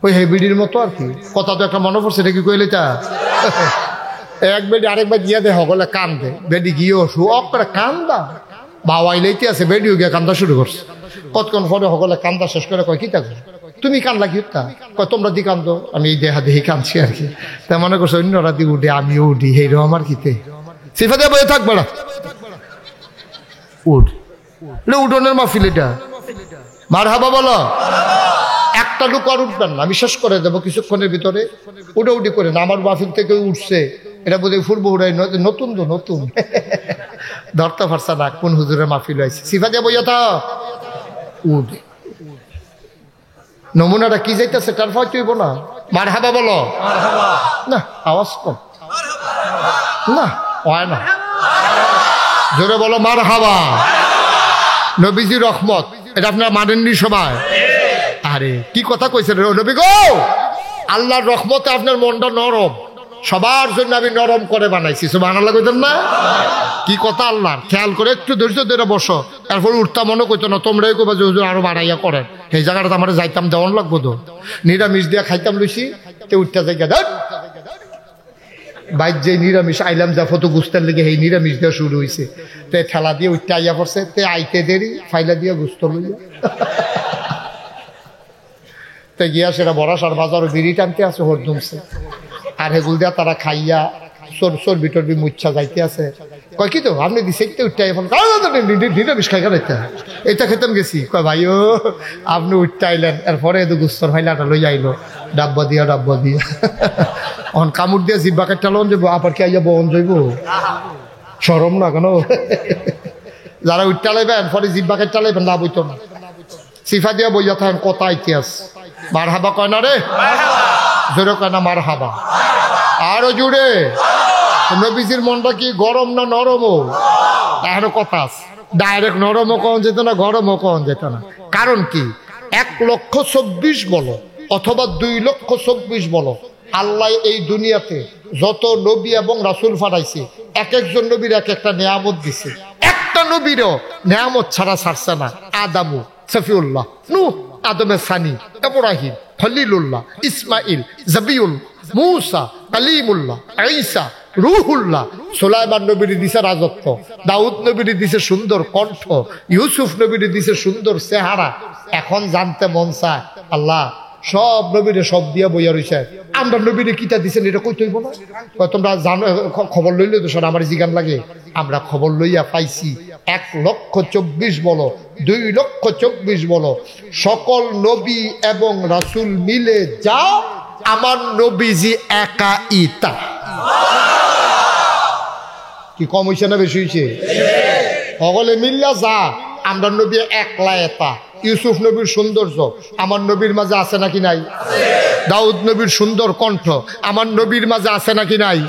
ওই হে বিডির মতো আর কি। কথা তো একটা মনে পড়ছে, এটা কি কইলে তা এক বেডি আরেকবার গিয়া দে হগলে কান্দে, বেডি গিয়েও শুক করে কান্দা, বাবাই লইতে আছে, বেডিও গিয়া কান্দা শুরু করছে। কতক্ষণ পরে হগলে কান্দা শেষ করে কয় কি থাকো তুমি কান্দলা কি তা কয় তোমরা দি কান্দো, আমি দেহা দেহি কান্দছি আর কি। তা মনে করছো অন্যরা দি উঠে আমিও উঠি, হেরো আমার কিতে সিফা দিয়ে বয়ে থাকবে না, উঠ উঠোনের মাহফিল এটা, মারহাবা বলো। একটা লোক আর উঠবেন না, আমি শেষ করে দেবো কিছুক্ষণের ভিতরে। উঠি করে না, আমার মাহফিল থেকে উঠছে, এটা বোধহয় ফুরবো উড়াই, নতুন তো নতুন ধরতে পারছে না কোন হুজুরের মাহফিল হয়েছে। সিফা দিয়ে বইয়া তা উঠ, নমুনাটা কি যাইতেছে তার ফয় তুইব না, মারহাবা বলো না, আওয়াজ কম না, হয় না, জোরে বলো মারহাবা। নবীজি রহমত, এটা আপনারা মানেননি সবাই? আরে কি কথা কইছেন নবী গো, আল্লাহর রহমতে আপনার মনটা নরম, সবার জন্য আমি নরম করে বানাইছি, সুবহানাল্লাহ কইতেন না? কি কথা আল্লাহর, খেয়াল করে একটু ধৈর্য ধরে বসো, তারপর উঠতা মনে কইতো না, তোমরাই কইবা যে হুজুর আরো বাড়াইয়া করেন, এই জায়গাটা আমার যাইতাম দেওয়ান লাগবো তো, নিরামিষ দিয়া খাইতাম লইছি, তে উঠতা জায়গা ধর বাইর যে নিরামিষ আইলাম যা ফটো গুস্তার লেগে এই নিরামিষ দেওয়া শুরু হয়েছে, তে ঠেলা দিয়ে উঠতে আইয়া পড়ছে, তে আইতে দেরি ফাইলা দিয়ে গুস্ত লইয়া তে গিয়া সেটা বরাসার বাজারও বিড়ি টানতে আছে হরদুমছে, আর হেগুল দিয়া তারা খাইয়া সর বিটরবি মুচ্ছা যাইতে আছে। কয় কি তো আপনি দিছে উঠতে এখন নিরামিষ খাই খাইতে এটা খেতাম গেছি, কয় ভাইও আপনি উঠতে আইলেন, এরপরে এত গুস্তর ফাইলাটা লই আইলো ডাব্বা দিয়া অন কামড় দিয়া জিব্বা কাটটা লন যাবো, আবার কি আইয়া বহন যাইব, সরম না কেন? যারা উঠতে লাইবেন পরে জিব্বা কাটটা লাইবেন, লাভ হইতো না। সিফা দিয়া বইয়া থাকেন, কথা ইতিহাস। মার হাবা কয় না রে, জোরে কয় না মার হাবা, আরো জুড়ে। নবীজির মনটা কি গরম না নরমও? এখনো কথা আছে, ডাইরেক্ট নরমও কম যেত না, গরমও কম যেত না। কারণ কি, 1,24,000 বলো অথবা 2,24,000 বলো, আল্লাহ এই দুনিয়াতে যত নবী এবং রাসূল পাঠাইছে, এক একজন নবীর এক একটা নিয়ামত দিছে, একটা নবীরও নিয়ামত ছাড়া ছাড়ছে না। আদামু সফিউল্লাহ, নূহ আদমের সানি, ইব্রাহিম খলিলুল্লাহ, ইসমাইল জবিউল, মূসা কালিমুল্লাহ, ঈসা রূহুল্লাহ, সুলাইমান নবীর দিছে রাজত্ব, দাউদ নবীর দিছে সুন্দর কণ্ঠ, ইউসুফ নবীর দিছে সুন্দর চেহারা। এখন জানতে মন চায় আল্লাহ সব নবীরে সব দিয়া বইয়া রইছে, আমরা নবীরে কিতা দিছেন এটা কই তৈব না? তোমরা জানো, খবর লইলে তো শোনা আমার জিগান লাগে। আমরা খবর লইয়া পাইছি 1,24,000 বলো 2,24,000 বলো, সকল নবী এবং রাসূল মিলে যা আমার নবীজি একা ইতা। কি কম হইছে না বেশি হইছে? সকলে মিল্লা যা আমরা নবী একলা এতা। ইউসুফ নবীর সৌন্দর্য আমার নবীর মাঝে আছে নাকি নাই? দাউদ নবীর সুন্দর কণ্ঠ আমার নবীর মাঝে আছে নাকি নাই?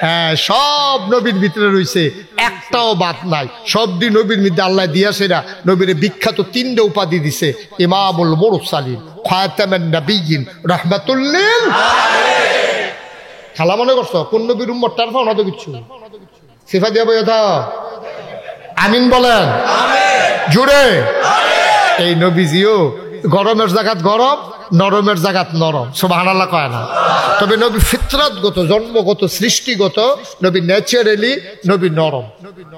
হ্যাঁ, সব নবীর ভিতরে রয়েছে, একটাও বাদ নাই। সব দিন নবীর মধ্যে আল্লাহ দিয়াছে না, নবীর বিখ্যাত 3টে উপাধি দিছে, ইমামুল মুরসালিন, খাতামুন নবিয়্যিন, রাহমাতুল লিল আলামিন। খেলা মনে করছো কোন নবীর উম্মত টার পাও না তো কিছু। সিফা দিয়া বইয়া দাও, আমিন বলেন, জুড়ে। এই নবীজিও গরমের জায়গাত গরম, নরমের জায়গাত নরম, সুবহানাল্লাহ কয় না? তবে নবী ফিতরাতগত, জন্মগত, সৃষ্টিগত নবী, ন্যাচারালি নবী নরম,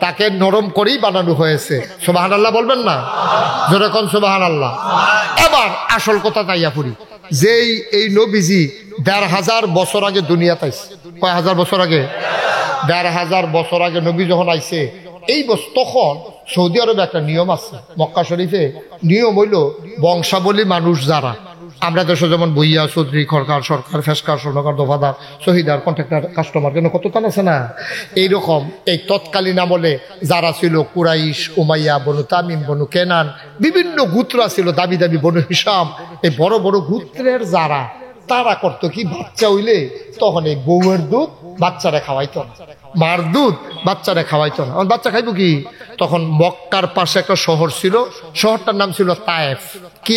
তাকে নরম করেই বানানো হয়েছে। সুবহানাল্লাহ বলবেন না? জোরে কোন সুবহানাল্লাহ। এবার আসল কথা তাইয়া পড়ি, যেই এই নবীজি 1,500 বছর আগে দুনিয়াতে আইছে। কয় হাজার বছর আগে? 1,500 বছর আগে নবী যখন আইছে, এই তখন সৌদি আরবে একটা নিয়ম আছে, মক্কা শরীফে নিয়ম হইল বংশাবলী মানুষ যারা, আমরা দেশে যেমন বইয়া চৌধুরী, খরকার, সরকার, ফেসকার, স্বর্ণকার, দফাদার, শহীদার, কন্ট্রাক্টর, কাস্টমার, কেন কত তান আছে না? এইরকম এই তৎকালীন আমলে যারা ছিল কুরাইশ, উমাইয়া, বনু তামিম, বনু কেনান, বিভিন্ন গোত্র ছিল, দাবি দাবি বনু হিসাম, এই বড় বড় গোত্রের যারা, তারা করতো কি, বাচ্চা হইলে তখন এই বউয়ের দুধ বাচ্চারা খাওয়াইতো না, মার দুধ বাচ্চারা খাওয়াইতো না। বাচ্চা খাইবো কি? তখন মক্কার পাশে একটা শহর ছিল, শহরটার নাম ছিল তায়েফ। কি?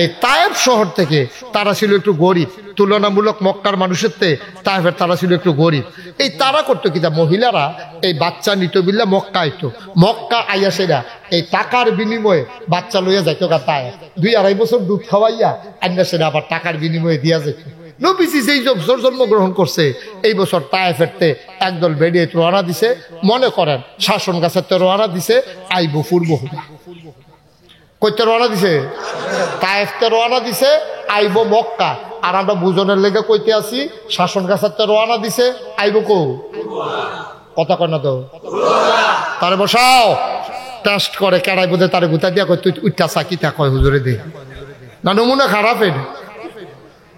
এই তায়েফ শহর থেকে তারা ছিল একটু গরিব, তুলনামূলক মক্কার মানুষের থেকে তায়েফের তারা ছিল একটু গরিব। এই তারা করতো কিনা, মহিলারা এই বাচ্চা নিত বিল্লা মক্কা আইতো, মক্কা আইয়া সেরা এই টাকার বিনিময়ে বাচ্চা লইয়া যাইতো গা তায়েফ। 2-2.5 বছর দুধ খাওয়াইয়া আইনা সেরা আবার টাকার বিনিময়ে দিয়া যেত। নবীজি যেই বছর জন্মগ্রহণ করছে এই বছর তায়েফেরতে একদল বেরিয়ে রওনা দিছে, মনে করেন শাসন গাছের রওনা দিছে আইবো ফুরবহুরা। কইতে রওনা দিছে? তায়েফতে রওনা দিছে আইবো মক্কা। আর আমরা বুঝনের লেগে কইতে আছি শাসন গাছের রওনা দিছে আইবো কো? কথা কয় না তো, তারে বসাও টেস্ট করে কেড়াই বোধে তারে গুতা দিয়া কই তুই উঠা চাকি তা কয় হুজুরে দে না, নমুনা খারাপ। এটা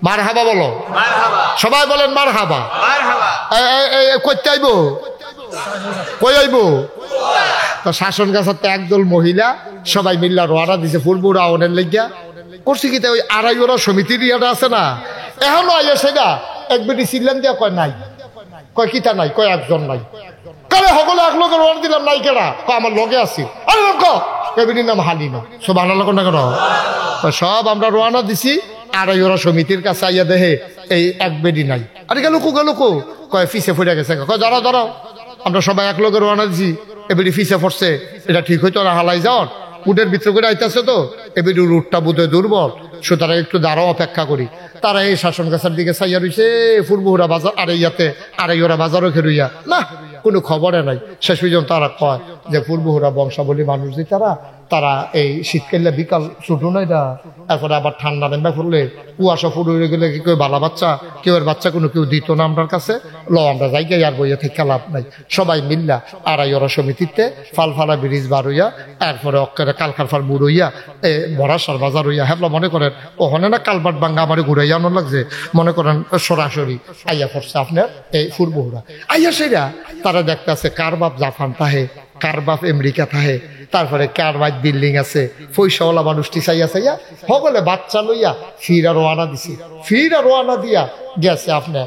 মার হাবা বলো, সবাই বলেন মার হাবা। কইতে আইব, কই আইব? তো শাসন গাছের তো একদল মহিলা সবাই মিল্লা রওনা দিছে ফুলবুড়া অনের লেগিয়া। করছি কি ওই আড়াইওরা সমিতির ইয়াটা আছে না, এখনো আইয়া সেটা এক বেটি চিল্লান দিয়া কয় নাই, কয় কিতা নাই, কয় একজন নাই। কারে সকলে এক লোকের রওনা দিলাম নাই কেনা, আমার লগে আছি। আরে কবিটির নাম হালিমা। সব আনা লোক না কেন, সব আমরা রওনা দিছি। আড়াইওরা সমিতির কাছে আইয়া দেহে এই এক বেডি নাই। আরে গেল কয় ফিসে ফুটে গেছে। কয় দাঁড়াও দাঁড়াও, আমরা সবাই এক লোকের রওনা দিছি, এবারে ফিসে পড়ছে, এটা ঠিক হইতো না হালাই যাওয়ার উটের ভিতরে করে আইতেছে তো এবারে রুটটা বোধহয় দুর্বল, সুতরাং একটু দাঁড়াও অপেক্ষা করি। তারা এই শাসন গাছের দিকে চাইয়া রইছে ফুরবুরা বাজার, আড়াইওরা বাজারও খেরুইয়া না, কোনো খবরে নাই। শেষ পর্যন্ত তারা কয় যে ফুরবুরা বংশাবলী মানুষ যে তারা এই শীতকালে বিকাল ছুটু নয় না, তারপরে আবার ঠান্ডা নেমে পড়লে কুয়াশা ফুট হয়ে গেলে কি কেউ বালা বাচ্চা, কেউ বাচ্চা কোনো কেউ দিত না আমরার কাছে, আমরা যাইগাই আর বইয়া থেকে লাভ নাই। সবাই মিল্লা আড়াইওরা সমিতিতে ফালফালা ব্রিজ বার হইয়া এরপরে অক্ষরে কালকারফার বুড় হইয়া বরাসার বাজার হইয়া হেবলা মনে করেন ওখানে না কালবাট ভাঙ্গা আমার ঘুরাইয়া আনো লাগছে, মনে করেন সরাসরি আইয়া পড়ছে আপনার এই ফুরবুরা। আইয়া সেরা তারা দেখতে আছে কার বাপ জাপান তাহে, কার বাপ আমেরিকা থাহে, তারপরে কার বাপ বিল্ডিং আছে, পয়সাওয়ালা মানুষটি চাইয়া সকলে বাচ্চা লইয়া ফিরা রওনা দিছে। ফিরা রওনা দিয়া গেছে আপনার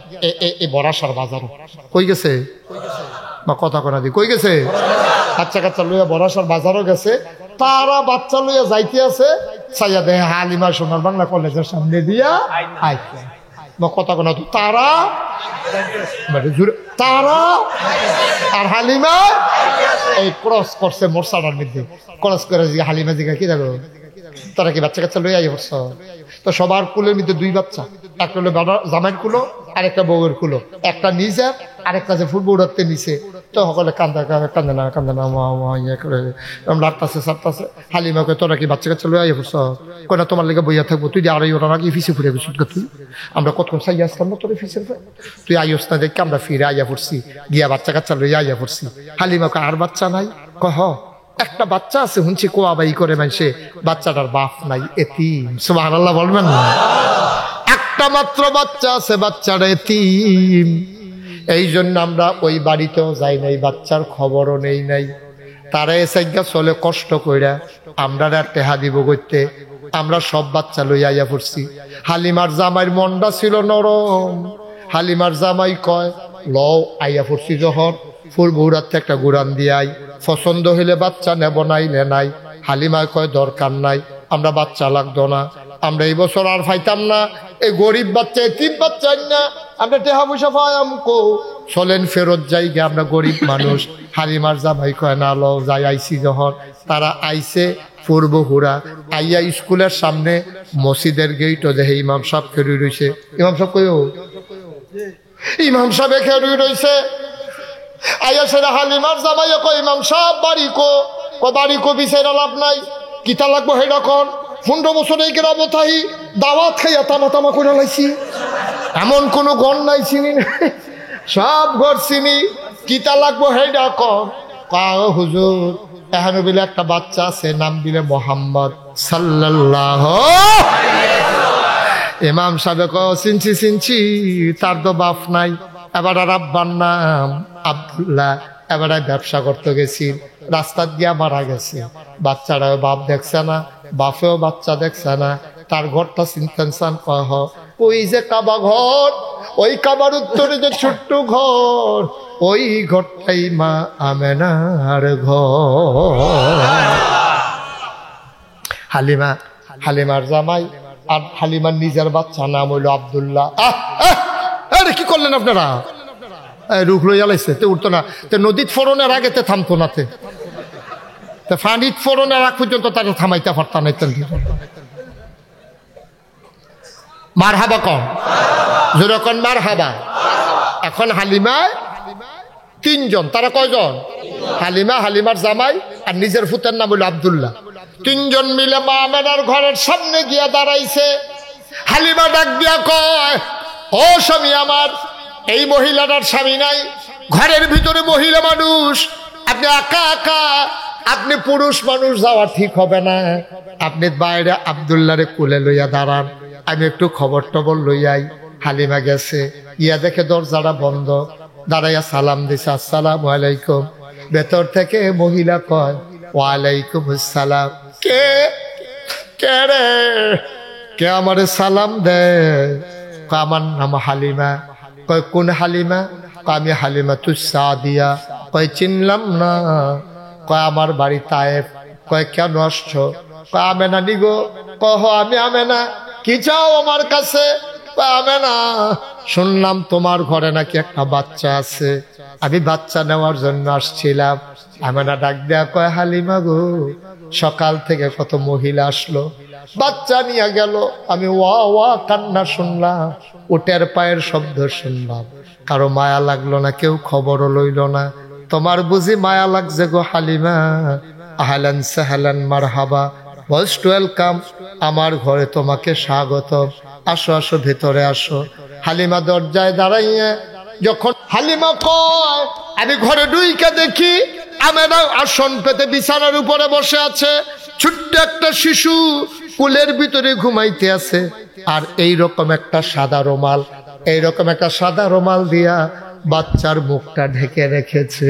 এই বরাসার বাজারও। কই গেছে বা কথা কোনা দি কই গেছে? বাচ্চা কাচ্চা লইয়া বরাসার বাজারও গেছে। তারা বাচ্চা লইয়া যাইতে আছে, চাইয়া দেখে হালিমা সোনার বাংলা কলেজের সামনে দিয়া আইতে বা কথা কোনা তো তারা আর হালিমা এই ক্রস করছে মোরসাটার মধ্যে, ক্রস করে হালিমা জিগা কি দেখো তারা কি বাচ্চা কাচ্চা লইয়া পড়ছ? তো সবার কুলের মধ্যে 2 বাচ্চা, একটা হলো জামাইয়ের কুলো আর একটা বউয়ের কুলো, একটা নিজের আর একটা যে ফুটবল নিচে। তো সকলে কান্দে না মা ইয়ে করে লাটতাছে সারতাছে। হালিমাকে তোরা কি বাচ্চা কাচ্চা লইয়া পড়ছ? কই না, তোমার লেগে বইয়া থাকবো, তুই যে আড়াইওরা নাকি ফিসে ফুটে গেছিস তুই, আমরা কতক্ষণ চাই আসতাম না তোর ফিসের, তুই আইস না দেখে আমরা ফিরে আইয়া পড়ছি, গিয়া বাচ্চা কাচ্চা লইয়া আইয়া পড়ছি। হালিমাকে আর বাচ্চা নাই? কহ একটা বাচ্চা আছে শুনছি কোয়াবাই করে মানুষে, বাচ্চাটার বাপ নাই, এতিম। সুবহানাল্লাহ বলবেন না? একটা মাত্র বাচ্চা আছে, বাচ্চাটা এতিম। এই জন্য আমরা ওই বাড়িতেও যাই নাই, বাচ্চার খবরও নেই নাই। তারা এসে চলে কষ্ট কইরা আমরা টেহা দিব করতে, আমরা সব বাচ্চা লইয়া আইয়া পড়ছি। হালিমার জামাইয়ের মনটা ছিল নরম। হালিমার জামাই কয় লও আইয়া পড়ছি যখন ফুরবুরাতে একটা গুড়ান দিয়াই, পছন্দ হইলে বাচ্চা নেব নাইলে নাই। হালিমায় কয় দরকার নাই, আমরা বাচ্চা লাগতো না, আমরা এই বছর আর পাইতাম না, এই গরিব বাচ্চা এতিম বাচ্চা না, আমরা টেহা পয়সা পাইম কো, চলেন ফেরত যাই গে, আমরা গরিব মানুষ। হালিমার জামাই কয় না লও যাই, আইসি যখন। তারা আইসে ফুরবুরা আইয়া স্কুলের সামনে মসজিদের গেইটও দেখে ইমাম সাহেব খেরুই রয়েছে। ইমাম সাহেব কই? ইমাম সাহেব খেরুই রয়েছে। আইয়া সেরা হালিমার জামাইয়া কয় ইমাম সাহেব বাড়ি কো? বাড়ি কো বিচারা লাভ নাই, কিতা লাগবো হেডা কন। 15 বছর এই গ্রামে থাই দাওয়াত খাইয়া তামা করে লাইছি, এমন কোনো গণ নাই চিনি না, সব ঘর চিনি, কিতা লাগবো হেডা কন। হুজুর এখানে বলে একটা বাচ্চা আছে, নাম দিলে মোহাম্মদ সাল্লাল্লাহু। ইমাম সাহেব কয় চিনছি, তার তো বাপ নাই। এবার আর আব্বার নাম আব্দুল্লাহ, এবার ব্যবসা করতে গেছি, রাস্তা দিয়া মারা গেছে। বাচ্চারা বাপ দেখছে না, বাপেও বাচ্চা দেখছে না, তার ঘরটা চিন্তান কয় ওই যে কাবা ঘর, ওই কাবার উত্তরে যে ছোট্ট ঘর, ওই ঘরটাই মা আমেনার ঘর। হালিমার জামাই আর হালিমার নিজের বাচ্চা নাম হইল আব্দুল্লাহ। আরে কি করলেন আপনারা? রুখ লই জ্বালাইছে, তে উঠতো না, তে নদীত ফোরনের আগে তে থামতো না, তে ফানিত ফোরনের আগ পর্যন্ত তারা থামাইতে পারতাম না। মার হাবা কম, যেরকম মার হাবা। এখন হালিমায় তিনজন, তারা কয়জন? হালিমার জামাই আর নিজের ফুতের নাম হইল আব্দুল্লাহ। তিনজন মিলে মা আমেনার ঘরের সামনে গিয়া দাঁড়াইছে। হালিমা ডাক দিয়া কয়, ও স্বামী আমার, এই মহিলাটার স্বামী নাই, ঘরের ভিতরে মহিলা মানুষ, আপনি একা একা, আপনি পুরুষ মানুষ, যাওয়া ঠিক হবে না, আপনি বাইরে আব্দুল্লাহরে কোলে লইয়া দাঁড়ান, আমি একটু খবর টবর লইয়াই। হালিমা গেছে, ইয়া দেখে দরজাটা বন্ধ, দাঁড়াইয়া সালাম দিছে, আসসালামু আলাইকুম। ভেতর থেকে মহিলা কয়, ওয়ালাইকুম আসসালাম। কে কে রে? কে আমারে সালাম দে? আমার নাম হালিমা। কয় কোন হালিমা? আমি হালিমা তুসাদিয়া। কয় চিনলাম না। কয় আমার বাড়ি তায়েফ। কয় কেন আসছো? কয় আমেনা নিগো। কহ আমি আমেনা। কি চাও আমার কাছে? আমেনা, শুনলাম তোমার ঘরে নাকি একটা বাচ্চা আছে, আমি বাচ্চা নেওয়ার জন্য আসছিলাম। আমেনা ডাক দেয়া কয়, হালিমা গো, সকাল থেকে কত মহিলা আসলো, বাচ্চা নিয়ে গেল, আমি ওয়া ওয়া কান্না শুনলাম, উটের পায়ের শব্দ শুনলাম, কারো মায়া লাগলো না, কেউ খবরও লইল না। তোমার বুঝি মায়া লাগছে গো হালিমা? আহলান সাহলান মারহাবা, মোস্ট ওয়েলকাম, আমার ঘরে তোমাকে স্বাগত, আসো আসো ভেতরে আসো। হালিমা দরজায় দাঁড়াইয়া যখন হালিমা কয়, আমি ঘরে ঢুইকা দেখি আমেনা আসন পেতে বিছানার উপরে বসে আছে, ছোট্ট একটা শিশু কুলের ভিতরে ঘুমাইতে আছে, আর এইরকম একটা সাদা রুমাল দিয়া বাচ্চার মুখটা ঢেকে রেখেছে।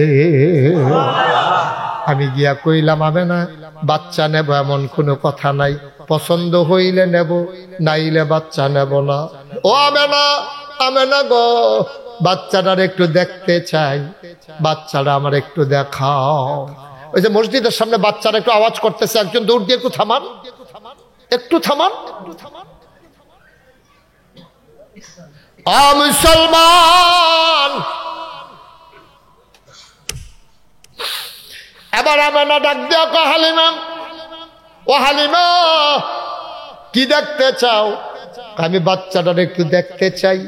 আমি গিয়া কইলাম, আমেনা, বাচ্চা নেব এমন কোনো কথা নাই, পছন্দ হইলে নেব, নাইলে বাচ্চা নেব না। ও আমেনা, আমেনা গো, বাচ্চাটার একটু দেখতে চাই, বাচ্চাটা আমার একটু দেখাও। ওই যে মসজিদের সামনে বাচ্চারা একটু আওয়াজ করতেছে, একজন দৌড় দিয়ে একটু থামান, একটু থামান। মুসলমান, এবার আমেনা ডাক দেয়া কয়, হালিমা, ও হালিমা, কি দেখতে চাও? আমি বাচ্চাটার একটু দেখতে চাই।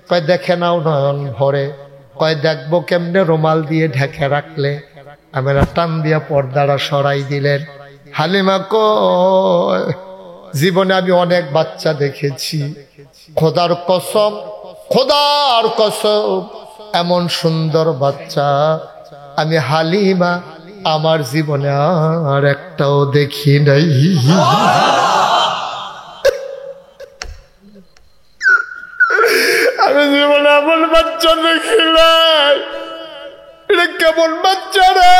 কয় দেখে নাও নয়ন ভরে। কয় দেখবো কেমনে? রুমাল দিয়ে ঢেকে রাখলে। আমেনা টান দিয়া পর্দাটা সরাই দিলেন। হালিমা কয়, জীবনে আমি অনেক বাচ্চা দেখেছি, খোদার কসম, খোদার কসম, এমন সুন্দর বাচ্চা আমি হালিমা আমার জীবনে আর একটাও দেখি নাই। আমি জীবনে এমন বাচ্চা দেখি নাই। এটা কেমন বাচ্চা রে?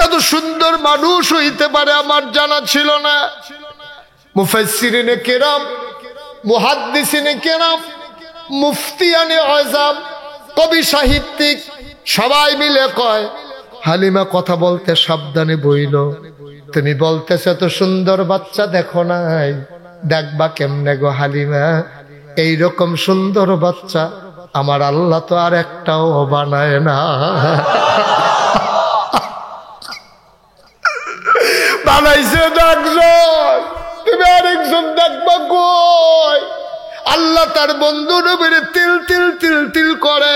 এত সুন্দর মানুষ হইতে পারে আমার জানা ছিল না। মুফাসসিরিনে কেরাম, মুহাদ্দিসিনে কেরাম, মুফতিয়ানে আযম, কবি সাহিত্যিক সবাই মিলে কয়, হালিমা কথা বলতে সাবধানে বইল। তুমি বলতেছ এত সুন্দর বাচ্চা দেখো নাই, দেখবা কেমনে গো হালিমা? এইরকম সুন্দর বাচ্চা আমার আল্লাহ তো আর একটাও বানায় না। বানাইছে একজন, তুমি আরেকজন দেখবা কই? আল্লাহ তার বন্ধু নবীর তিল তিল তিল তিল করে,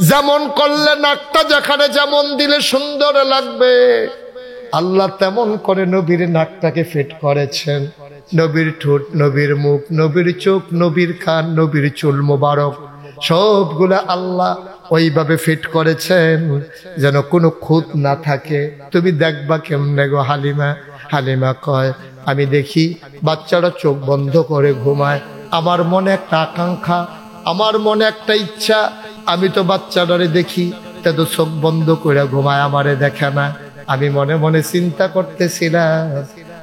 যেমন করলে নাকটা যেখানে যেমন দিলে সুন্দর লাগবে, আল্লাহ তেমন করে নবীর নাকটাকে ফিট করেছেন। নবীর ঠোঁট, নবীর মুখ, নবীর চোখ, নবীর কান, নবীর চুল মোবারক সবগুলা আল্লাহ ওইভাবে ফিট করেছেন যেন কোনো খুঁত না থাকে। তুমি দেখবা কেমনে গো হালিমা? হালিমা কয়, আমি দেখি বাচ্চারা চোখ বন্ধ করে ঘুমায়, আমার মনে একটা আকাঙ্ক্ষা, আমার মনে একটা ইচ্ছা, আমি তো বাচ্চাটারে দেখি তা তো চোখ বন্ধ করে ঘুমায়, আমারে দেখে না। আমি মনে মনে চিন্তা করতেছিলাম,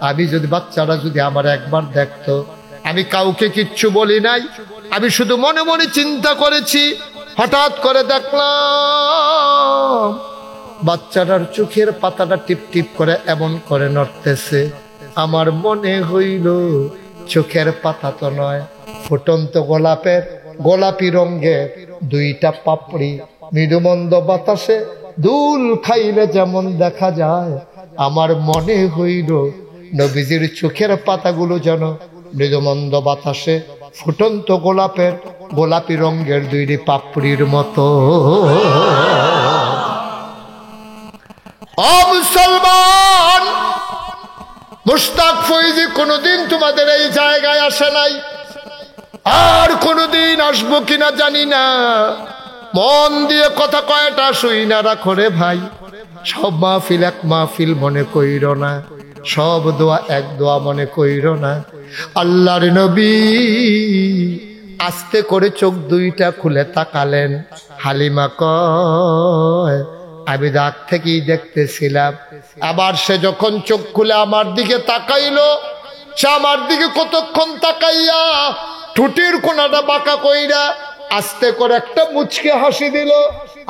আমি যদি বাচ্চারা যদি আমার একবার দেখতো। আমি কাউকে কিচ্ছু বলি নাই, আমি শুধু মনে মনে চিন্তা করেছি, হঠাৎ করে দেখলাম বাচ্চাটার চোখের পাতাটা টিপ টিপ করে এমন করে নড়তেছে। আমার মনে হইল চোখের পাতা তো নয়, ফুটন্ত গোলাপের গোলাপি রঙের দুইটা পাপড়ি মৃদুমন্দ বাতাসে দুল খাইলে যেমন দেখা যায়। আমার মনে হইল নবীজির চোখের পাতাগুলো যেন মৃদুমন্দ বাতাসে ফুটন্ত গোলাপের গোলাপি রঙের দুইটি পাপড়ির মতো। ও মুসলমান, মুশতাক ফৈজি কোনোদিন তোমাদের এই জায়গায় আসে নাই, আর কোনোদিন আসবো কিনা জানি না। মন দিয়ে কথা কয়টা শুই না রাখো রে ভাই। সব মাহফিল এক মাহফিল মনে কইর না, সব দোয়া এক দোয়া মনে কইর না। আল্লাহর নবী আস্তে করে চোখ দুইটা খুলে তাকালেন। হালিমা কয় আমি রাগ থেকেই দেখতেছিলাম। আবার সে যখন চোখ খুলে আমার দিকে তাকাইলো, সে আমার দিকে কতক্ষণ তাকাইয়া ঠুটির কোনাটা বাঁকা কইরা আস্তে করে একটা মুচকে হাসি দিল।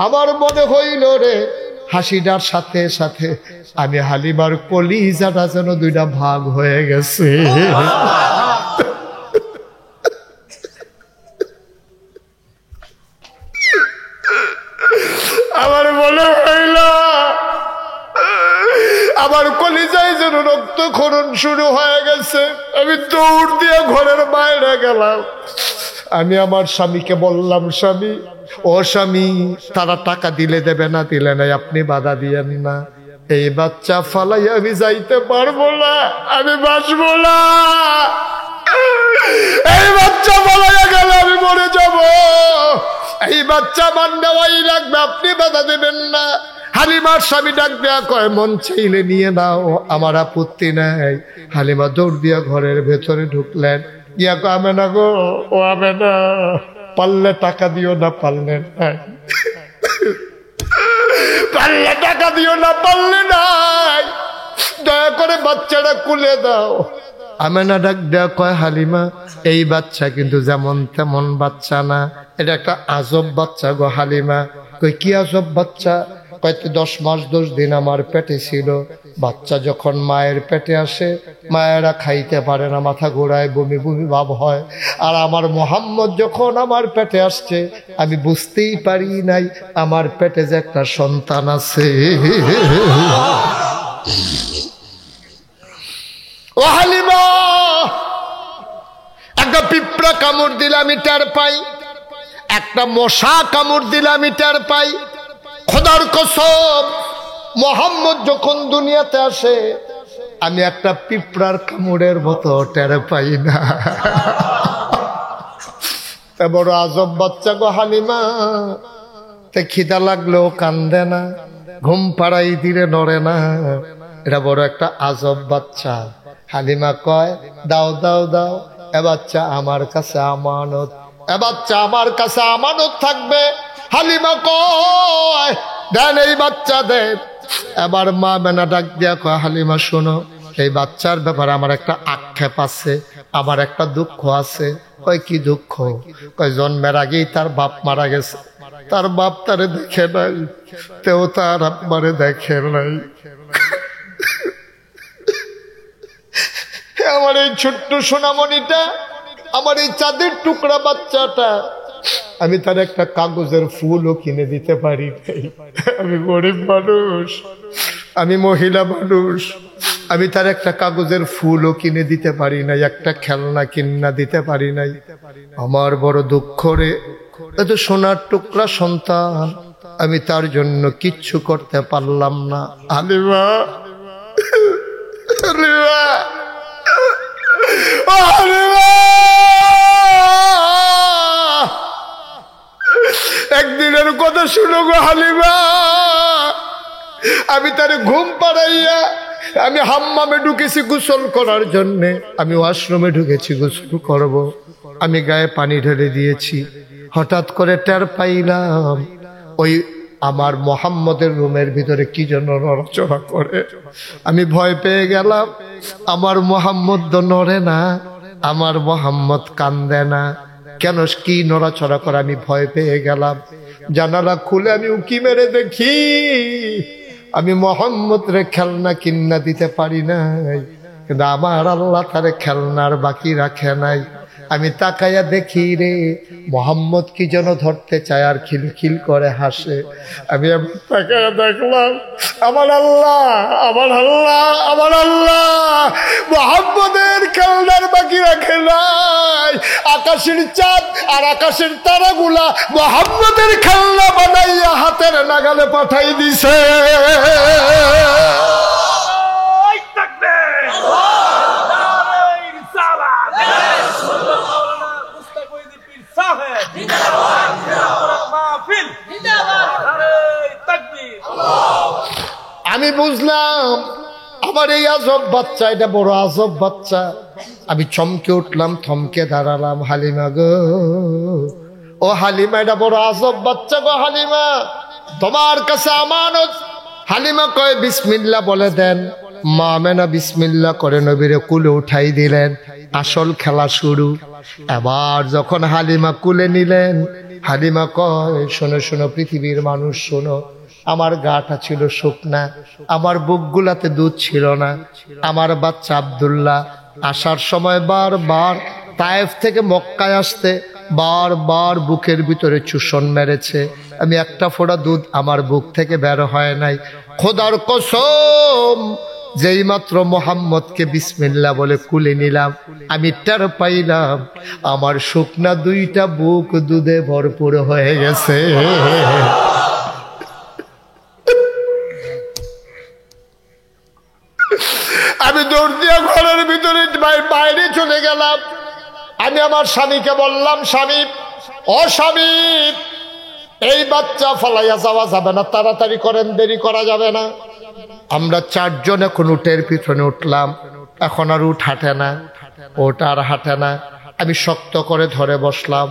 আমার মনে হইল রে হাসিটার সাথে সাথে আমি হালিমার কলিজাটা যেন দুইটা ভাগ হয়ে গেছে। আমার মনে হইল আমার কলিজায় যেন রক্তক্ষরণ শুরু হয়ে গেছে। আমি দৌড় দিয়ে ঘরের বাইরে গেলাম। আমি আমার স্বামীকে বললাম, স্বামী, ও স্বামী, তারা টাকা দিলে দেবে না দিলে নাই, আপনি বাধা দিয়েন না। এই বাচ্চা ফালাই আমি যাইতে পারবো না, আমি বাঁচবো না। এই বাচ্চা ফালাইয়া গেলে আমি মরে যাব। এই বাচ্চা আমার নেওয়াই লাগবে, আপনি বাধা দেবেন না। হালিমার স্বামী ডাক দেয়া কয়, মন চাইলে নিয়ে নাও, আমার আপত্তি নাই। হালিমা দৌড় দিয়া ঘরের ভেতরে ঢুকলেন। ইয়া কো, আমেনা গো, ও আমেনা, পারলে টাকা দিও না, পারলে নাই, পারলে টাকা দিও না, পারলে নাই, দয়া করে বাচ্চাটা কুলে দাও। আমেনা ডাক দেয়া কয়, হালিমা, এই বাচ্চা কিন্তু যেমন তেমন বাচ্চা না, এটা একটা আজব বাচ্চা গো হালিমা। কই কি আজব বাচ্চা? কয়তো 10 মাস 10 দিন আমার পেটে ছিল। বাচ্চা যখন মায়ের পেটে আসে, মায়েরা খাইতে পারে না, মাথা ঘোরায়, বমি বমি ভাব হয়। আর আমার মোহাম্মদ যখন আমার পেটে আসছে, আমি বুঝতেই পারি নাই আমার পেটে যে একটা সন্তান আছে। ও হালিমা, একটা পিঁপড়া কামড় দিলে আমি টের পাই, একটা মশা কামড় দিলে আমি টের পাই। খোদার কসম, মোহাম্মদ যখন দুনিয়াতে আসে, আমি একটা পিঁপড়ার কামড়ের মতো টের পাই না। তা বড় আজব বাচ্চা গো হালিমা। তে খিদা লাগলেও কান্দে না, ঘুম পাড়াই দিলে নড়ে না। এটা বড় একটা আজব বাচ্চা। হালিমা কয়, দাও দাও দাও, এ বাচ্চা আমার কাছে আমানত, এ বাচ্চা আমার কাছে আমানত থাকবে। হালিমা কয়, দেন এই বাচ্চা দেন। এবার মা মেনা ডাক দিয়া কয়, হালিমা শোনো, এই বাচ্চার ব্যাপারে আমার একটা আক্ষেপ আছে, আমার একটা দুঃখ আছে। কয় কি দুঃখ? কয় জন্মের আগেই তার বাপ মারা গেছে, তার বাপ তারে দেখে নাই, তেও তার আব্বারে দেখে নাই। আমার এই ছোট্ট সোনামণিটা, আমার এই চাঁদের টুকরা বাচ্চাটা, আমি তার একটা কাগজের ফুলও কিনে দিতে পারি নাই। আমি গরিব মানুষ, আমি মহিলা মানুষ, আমি তার একটা কাগজের ফুলও কিনে দিতে পারি নাই, একটা খেলনা কিনা দিতে পারি নাই। আমার বড় দুঃখ রে, এত সোনার টুকরা সন্তান, আমি তার জন্য কিচ্ছু করতে পারলাম না। হালিমা, হালিমা, হালিমা, একদিনের কথা শুনো গো হালিমা। আমি তার ঘুম পাড়াইয়া আমি হাম্মামে ঢুকেছি গোসল করার জন্যে, আমি ওয়াশরুমে ঢুকেছি গোসল করব। আমি গায়ে পানি ঢেলে দিয়েছি। হঠাৎ করে টের পাইলাম ওই আমার মোহাম্মদের রুমের ভিতরে কি যেন নড়াচড়া করে। আমি ভয় পেয়ে গেলাম। আমার মোহাম্মদ তো নড়ে না, আমার মোহাম্মদ কান্দে না। কেন কি নড়াচড়া করে? আমি ভয় পেয়ে গেলাম। জানালা খুলে আমি উকি মেরে দেখি আমি মোহাম্মদ রে খেলনা কিন্না দিতে পারি নাই, কিন্তু আমার আল্লাহ তারে খেলনার বাকি রাখে নাই। আমি তাকাইয়া দেখি রে মোহাম্মদ কি যেন ধরতে চায় আর খিলখিল করে হাসে। আমি তাকাইয়া দেখলাম আমার আল্লাহ মোহাম্মদের খেলনার বাকি রাখে নাই। আকাশের চাঁদ আর আকাশের তারাগুলা মোহাম্মদের খেলনা বানাইয়া হাতের নাগালে পাঠাই দিছে। আমি বুঝলাম আমার এই আজব বাচ্চা, এটা বড় আজব বাচ্চা। আমি চমকে উঠলাম, থমকে দাঁড়ালাম। হালিমা গো, ও হালিমা, এটা বড় আজব বাচ্চা গো হালিমা, তোমার কাছে আমানত। হালিমা কয় বিসমিল্লাহ বলে দেন। মা আমেনা বিসমিল্লাহ করে নবীরে কুলে উঠাই দিলেন। আসল খেলা শুরু। এবার যখন হালিমা কুলে নিলেন, হালিমা কয় শোনো শোনো পৃথিবীর মানুষ শোনো, আমার গাটা ছিল শুকনা, আমার বুকগুলাতে দুধ ছিল না। আমার বাচ্চা আব্দুল্লাহ আসার সময় বারবার তায়েফ থেকে মক্কায় আসতে বারবার বুকের ভিতরে চুষণ মেরেছে। আমি একটা ফোঁটা দুধ আমার বুক থেকে বের হয় নাই। খোদার কসম, যেই মাত্র মোহাম্মদকে বিসমিল্লাহ বলে কুলে নিলাম, আমি টের পাইলাম আমার শুকনা দুইটা বুক দুধে ভরপুর হয়ে গেছে। আমি দৌড় দিয়া ঘরের ভিতরে বাইরে চলে গেলাম। আমি আমার স্বামীকে বললাম, স্বামী, ও স্বামী, এই বাচ্চা ফলাইয়া যাওয়া যাবে না, তাড়াতাড়ি করেন, দেরি করা যাবে না। আমরা চারজন এখন উটের পিছনে উঠলাম। এখন আর উঠ হাঁটে না, ওট আর হাঁটে না। আমি শক্ত করে ধরে বসলাম,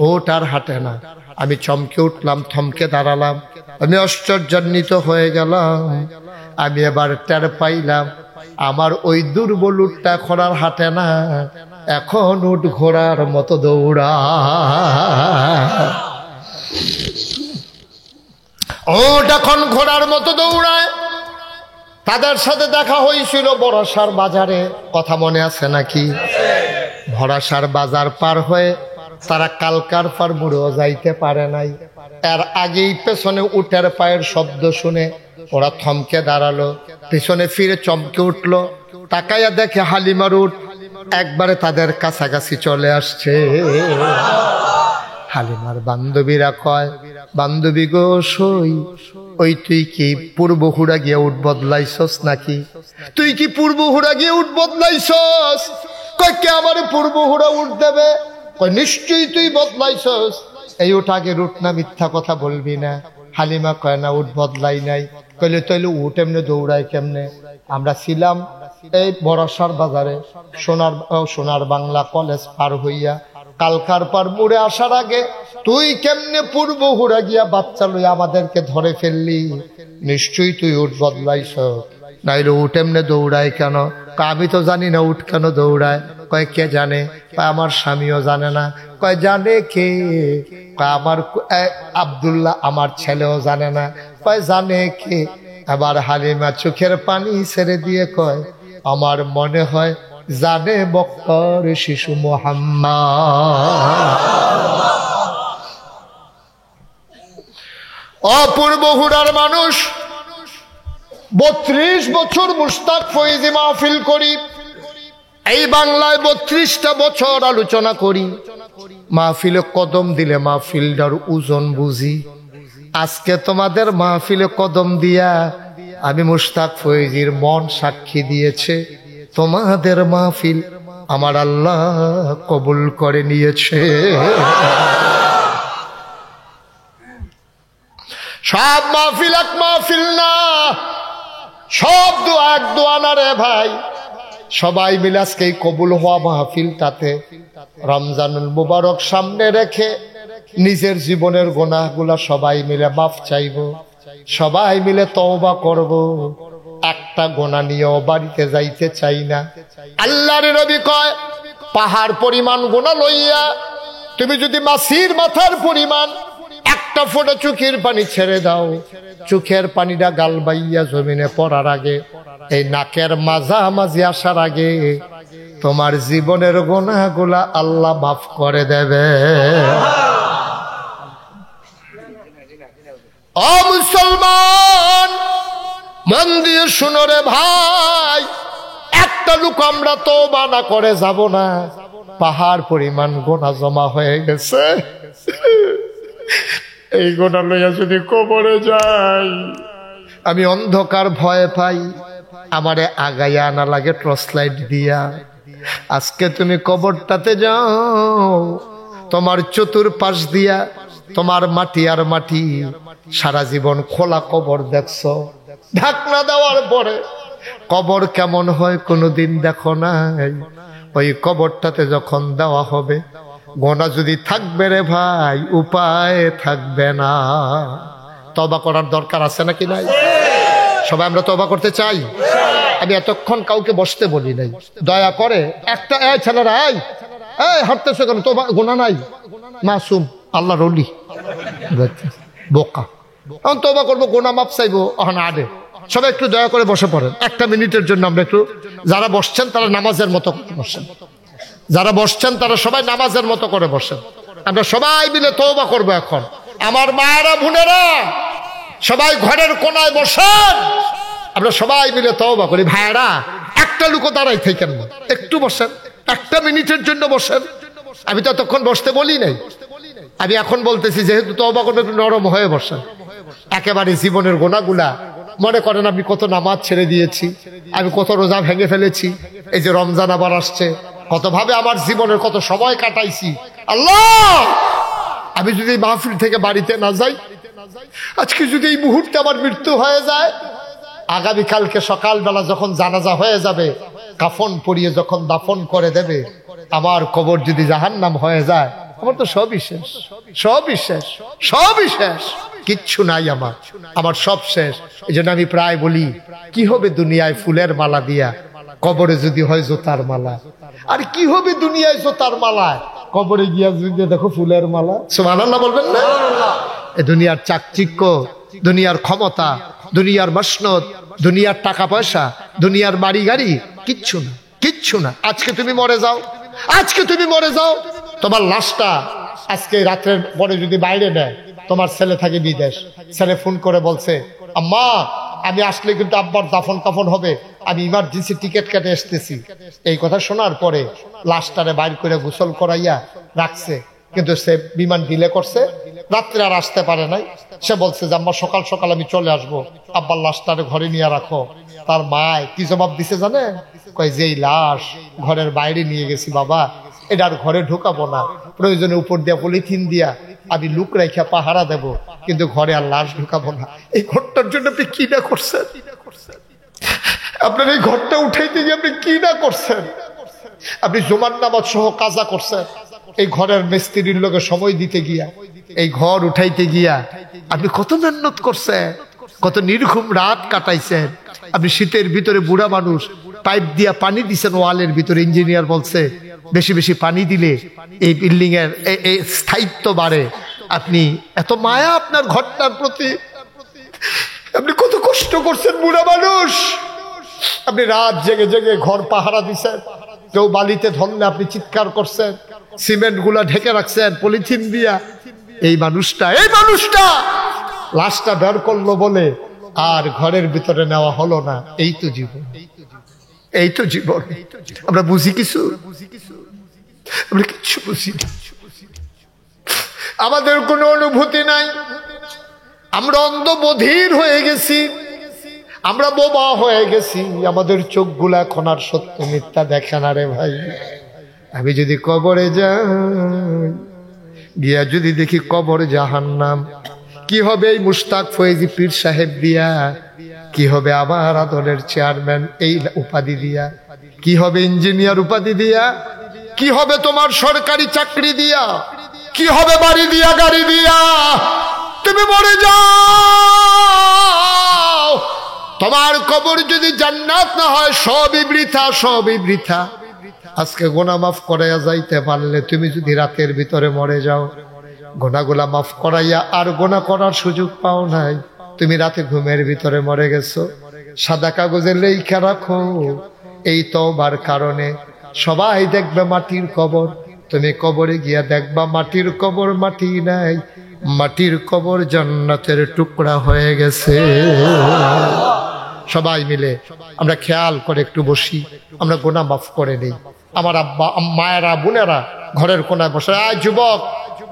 ওট আর হাঁটে না। আমি চমকে উঠলাম, থমকে দাঁড়ালাম। আমি আশ্চর্যান্বিত হয়ে গেলাম। আমি এবার টের পাইলাম আমার ওই দুর্বল উটটা এখন আর হাঁটে না, এখন উট ঘোড়ার মতো দৌড়া। ওট এখন ঘোড়ার মতো দৌড়ায়। তাদের সাথে দেখা হয়েছিল বড়সার বাজারে, কথা মনে আছে নাকি? ভরাসার বাজার পার হয়ে তারা কালকার পার মুড়েও যাইতে পারে নাই। এর আগেই পেছনে উটের পায়ের শব্দ শুনে ওরা থমকে দাঁড়ালো, পিছনে ফিরে চমকে উঠলো। তাকাইয়া দেখে হালিমার উট একবারে তাদের কাছাকাছি চলে আসছে। হালিমার বান্ধবীরা কয়, বান্ধবী গো সই, ওই তুই কি পূর্ব হুড়া গিয়ে উঠ বদলাইছস নাকি? তুই কি পূর্ব হুড়া গিয়ে উঠ বদলাইছস? কয় কে আমার পূর্ব হুড়া উঠ দেবে? কয় নিশ্চয়ই তুই বদলাইছস। এই উঠ আগের উঠ না, মিথ্যা কথা বলবি না। হালিমা কয় না, উঠ বদলাই নাই। কইলে তৈলে উঠ এমনি দৌড়ায় কেমনে? আমরা ছিলাম এই বড়সার বাজারে, সোনার বাংলা কলেজ পার হইয়া কালকার পার মুড়ে আসার আগে তুই কেমনে পূর্ব হুড়া গিয়া বাচ্চা লই আমাদেরকে ধরে ফেললি? নিশ্চয়ই তুই উঠ বদলাইছ, নাইলে উঠ এমনে দৌড়ায় কেন? আমি তো জানি না উঠ কেন দৌড়ায়। কয় কে জানে? আমার স্বামীও জানে না। কয় জানে কে? আমার আব্দুল্লাহ আমার ছেলেও জানে না। কয় জানে কে? আবার হালিমা চোখের পানি ছেড়ে দিয়ে কয়, আমার মনে হয় জানে বক্কর শিশু মুহাম্মদ। অপূর্ব হুড়ার মানুষ 32 বছর মুশতাক ফয়েজি মাহফিল করি, এই বাংলায় 32টা বছর আলোচনা করি। মাহফিলে কদম দিলে মাহফিলটার ওজন বুঝি। আজকে তোমাদের মাহফিলে কদম দিয়া আমি মুশতাক ফয়েজির মন সাক্ষী দিয়েছে, তোমাদের মাহফিল আমার আল্লাহ কবুল করে নিয়েছে। সব মাহফিল এক মাহফিল না, সব দোয়া এক দোয়া না রে ভাই। সবাই মিলে আজকে এই কবুল হওয়া মাহফিলটাতে রমজানুল মুবারক সামনে রেখে নিজের জীবনের গুনাহগুলা সবাই মিলে মাফ চাইব, সবাই মিলে তওবা করব। একটা গোনা নিয়েও বাড়িতে যাইতে চাই না। আল্লাহর নবী কয়, পাহাড় পরিমাণ গোনা লইয়া তুমি যদি মাছির মাথার পরিমাণ একটা ফোঁটা চোখের পানি ছেড়ে দাও, চোখের পানিটা গাল বাইয়া জমিনে পড়ার আগে, এই নাকের মাঝামাঝি আসার আগে তোমার জীবনের গুনাহগুলা আল্লাহ মাফ করে দেবে। ও মুসলমান, মন দিয়ে শুনো রে ভাই, একটা লোক আমরা তওবা না করে যাব না, পাহাড় পরিমাণ গুনাহ জমা হয়ে গেছে। এই গুনাহ লইয়া যদি কবরে যাই, আমি অন্ধকার ভয় পাই, আমারে আগাইয়া আনা লাগে টর্চ লাইট দিয়া। আজকে তুমি কবরটাতে যাও, তোমার চতুর্পাশ দিয়া তোমার মাটি আর মাটি, সারা জীবন খোলা কবর দেখছো, ঢাকনা দেওয়ার পরে কবর কেমন হয় কোনোদিন দেখো নাই। ওই কবরটাতে যখন দেওয়া হবে, গোনা যদি থাকবে রে ভাই, উপায় থাকবে না। তওবা করার দরকার আছে নাকি নাই? সবাই আমরা তওবা করতে চাই। আমি এতক্ষণ কাউকে বসতে বলি নাই, দয়া করে একটা ছেলেরা হাঁটতেছে কেন? তওবা গোনা নাই, মাসুম, আল্লাহর ওলি, বোকা। এখন তওবা করবো, গোনা মাপ চাইবো, আডে। সবাই একটু দয়া করে বসে পড়েন, একটা মিনিটের জন্য আমরা একটু, যারা বসছেন তারা নামাজের মতো বসেন, যারা বসছেন তারা সবাই নামাজের মতো করে বসেন। আমরা সবাই মিলে তওবা করবো এখন। আমার মায়েরা বোনেরা সবাই ঘরের কোনায় বসেন, আমরা সবাই মিলে তওবা করি। ভাইয়েরা একটা লোকও দাঁড়াই থাকেন না, একটু বসেন, একটা মিনিটের জন্য বসেন। আমি তো এতক্ষণ বসতে বলি নাই, আমি এখন বলতেছি যেহেতু তওবা করবে একটু নরম হয়ে বসেন। একেবারে জীবনের গোনাগুলা, মনে করেন আপনি কত নামাজ ছেড়ে দিয়েছি, আমি কত রোজা ভেঙে ফেলেছি, এই যে রমজান আবার আসছে, কতভাবে আমার জীবনের কত সময় কাটাইছি। আল্লাহ, আমি যদি মাহফিল থেকে বাড়িতে না যাই, আজকে যদি এই মুহূর্তে আমার মৃত্যু হয়ে যায়, আগামীকালকে সকালবেলা যখন জানাজা হয়ে যাবে, কাফন পরিয়ে যখন দাফন করে দেবে, আমার কবর যদি জাহান্নাম হয়ে যায়, আমার তো সবই শেষ, সবই শেষ, সবই শেষ, কিচ্ছু নাই আমার, আমার সব শেষ। এই জন্য আমি প্রায় বলি, কি হবে দুনিয়ায় ফুলের মালা দিয়া, কবরে যদি হয় জোতার মালা। আর কি হবে দুনিয়ায় জোতার মালা, কবরে গিয়া যদি দেখো ফুলের মালা। সুবহানাল্লাহ বলবেন না? এই দুনিয়ার চাকচিক্য, দুনিয়ার ক্ষমতা, দুনিয়ার মসনদ, দুনিয়ার টাকা পয়সা, দুনিয়ার বাড়ি গাড়ি, কিচ্ছু না, কিচ্ছু না। আজকে তুমি মরে যাও, আজকে তুমি মরে যাও, তোমার লাশটা আজকে রাত্রের পরে যদি বাইরে নেয়, তোমার ছেলে থাকে বিদেশ, ছেলে ফোন করে বলছে, আম্মা আমি আসলে কিন্তু আব্বার দাফন কাফন হবে, আমি ইমার্জেন্সি টিকিট কেটে আসতেছি। এই কথা শোনার পরে লাশটারে বাইর করে গোসল করাইয়া রাখছে, কিন্তু সে বিমান ডিলে করছে, রাত্রে আর আসতে পারে নাই। সে বলছে যে আম্মা সকাল সকাল আমি চলে আসবো, আব্বার লাশটারে ঘরে নিয়ে রাখো। তার মায় কি জবাব দিছে জানে? কয় যে এই লাশ ঘরের বাইরে নিয়ে গেছি বাবা, এটা আর ঘরে ঢুকাবো না, প্রয়োজনে উপর দিয়া পলিথিন দিয়া আমি লুক রেখা পাহারা দেব, কিন্তু ঘরে আর লাশ ঢুকাবো না। এই ঘরটার জন্য আপনি কি না করছেন? আপনার এই ঘরটা উঠাইতে গিয়ে আপনি কি না করছেন? আপনি জুমার নামাজ সহ কাজা করছেন, এই ঘরের মিস্ত্রির লোকে সময় দিতে গিয়া, এই ঘর উঠাইতে গিয়া আপনি কত মেহনত করছেন, কত নির্ঘুম রাত কাটাইছেন। আপনি শীতের ভিতরে বুড়া মানুষ, পাইপ দিয়া পানি দিছেন ওয়ালের ভিতরে, ইঞ্জিনিয়ার বলছে বেশি বেশি পানি দিলে এই বিল্ডিং এর এই স্থায়িত্ব বাড়ে। আপনি এত মায়া আপনার ঘরটার প্রতি, আপনি কত কষ্ট করছেন বুড়া মানুষ। আপনি রাত জেগে জেগে ঘর পাহারা দিছেন, কেউ বালিতে ধরলে আপনি চিৎকার করছেন, সিমেন্ট গুলা ঢেকে রাখছেন পলিথিন দিয়া। এই মানুষটা লাশটা বের করলো বলে আর ঘরের ভিতরে নেওয়া হলো না। এই তো জীবন, এই তো জীবন। আমরা বুঝি কিছু? আমরা কিচ্ছু বুঝি না, আমাদের কোনো অনুভূতি নাই, আমরা অন্ধ বধির হয়ে গেছি, আমরা বোবা হয়ে গেছি, আমাদের চোখগুলা এখন আর সত্য মিথ্যা দেখে না রে ভাই। আমি যদি কবরে যাই, গিয়া যদি দেখি কবর জাহান্নাম, কি হবে এই মুশতাক ফয়েজি পীর সাহেব দিয়া, কি হবে আমার আদরের চেয়ারম্যান এই উপাধি দিয়া, কি হবে ইঞ্জিনিয়ার উপাধি দিয়া, কি হবে তোমার সরকারি চাকরি দিয়া, কি হবে বাড়ি দিয়া গাড়ি দিয়া। তুমি মরে যাও, তোমার কবর যদি জান্নাত না হয় সবই বৃথা, সবই বৃথা। আজকে গুনাহ মাফ করাইয়া যাইতে পারলে, তুমি যদি রাতের ভিতরে মরে যাও, গুনাহগুলা মাফ করাইয়া আর গুনাহ করার সুযোগ পাও নাই, তুমি রাতে ঘুমের ভিতরে মরে গেছো, সাদা কাগজে লেখা রাখো এই তওবার কারণে সবাই দেখবে মাটির কবর, তুমি কবরে গিয়া দেখবা মাটির কবর মাটি নাই, মাটির কবর জান্নাতের টুকরা হয়ে গেছে। সবাই মিলে আমরা খেয়াল করে একটু বসি, আমরা গুনাহ মাফ করে নেই। আমার আব্বা মায়েরা বোনেরা ঘরের কোনায় বসে, আয় যুবক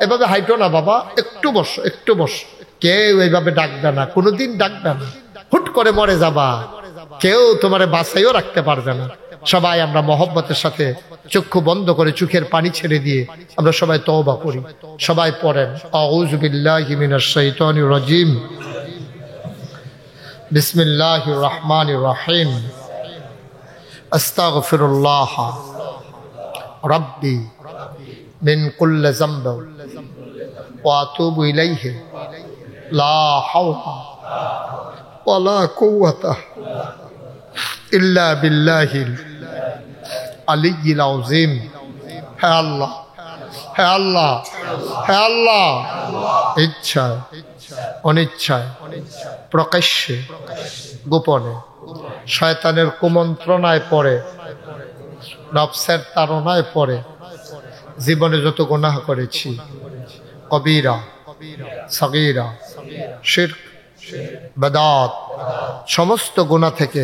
এভাবে হাইটো না বাবা, একটু বসো একটু বসো। কেউ এইভাবে ডাকবে না, কোনোদিন ডাকবে না, হুট করে মরে যাবা, কেউ তোমারে বাঁচাইও রাখতে পারবে না। সবাই আমরা মহব্বতের সাথে চক্ষু বন্ধ করে চোখের পানি ছেড়ে দিয়ে আমরা সবাই তওবা করি। সবাই পড়েন আউযু বিল্লাহি মিনাশ শাইতানির রাজিম, বিসমিল্লাহির রহমানির রহিম, আস্তাগফিরুল্লাহ রাব্বি মিন কুল্লি যামবিন ওয়া আতুবু ইলাইহি লা হাওলা ওয়ালা কুওয়াতা ইল্লা বিল্লাহিল আলিয়্যিল আযীম। হে আল্লাহ, হে আল্লাহ, হে আল্লাহ, ইচ্ছায় অনিচ্ছায় প্রকাশ্যে গোপনে শয়তানের কুমন্ত্রণায় পড়ে, নফসের তাড়নায় পড়ে জীবনে যত গুনাহ করেছি, কবিরা সগীরা শিরক বেদাত, সমস্ত গুনাহ থেকে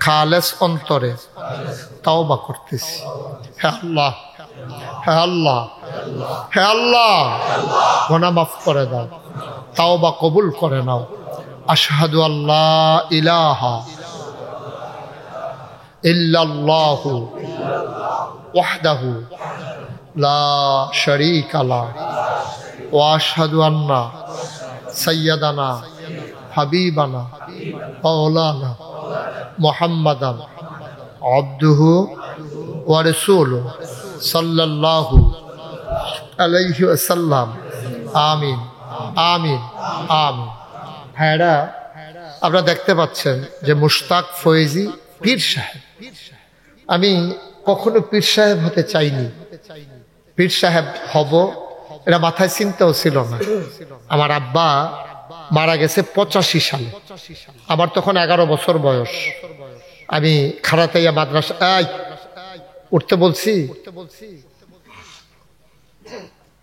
খালেস অন্তরে তওবা করতেছি। হে আল্লাহ, হে আল্লাহ, হে আল্লাহ, গুনাহ মাফ করে দাও, তওবা কবুল করে নাও। আশহাদু আল্লাহ ইলাহা ইল্লাল্লাহু ওয়াহদাহু লা শারীকা লাহু ওয়া আশহাদু আন্না সাইয়্যিদানা হাবিবানা মাওলানা মুহাম্মাদান আবদুহু ওয়া রাসূলুহু সাল্লাল্লাহু আলাইহি ওয়াসাল্লাম। আমিন আমিন আমিন। হ্যাঁ, আপনারা দেখতে পাচ্ছেন যে মুশতাক ফয়েজি পীর সাহেব। আমি কখনো পীর সাহেব হতে চাইনি, পীর সাহেব হব এটা মাথায় চিন্তাও ছিল না। আমার আব্বা মারা গেছে 85 সালে, আমার তখন 11 বছর বয়স। আমি খারাতাইয়া মাদ্রাসা, উঠতে বলছি,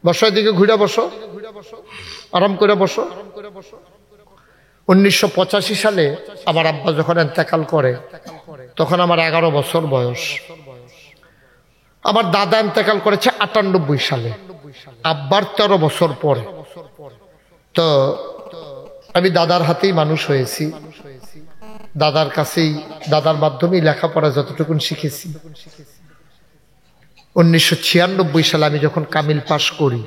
বসার দিকে ঘুরে বসো, আরাম করে বসো। 1985 সালে আমার আব্বা যখন ইন্তেকাল করে তখন আমার 11 বছর বয়স। আমার দাদা ইন্তেকাল করেছে 98 সালে, আব্বার 13 বছর পরে। তো আমি দাদার হাতেই মানুষ হয়েছি, দাদার কাছেই, দাদার মাধ্যমেই লেখাপড়া যতটুকু শিখেছি। 1996 সালে আমি যখন কামিল পাশ করি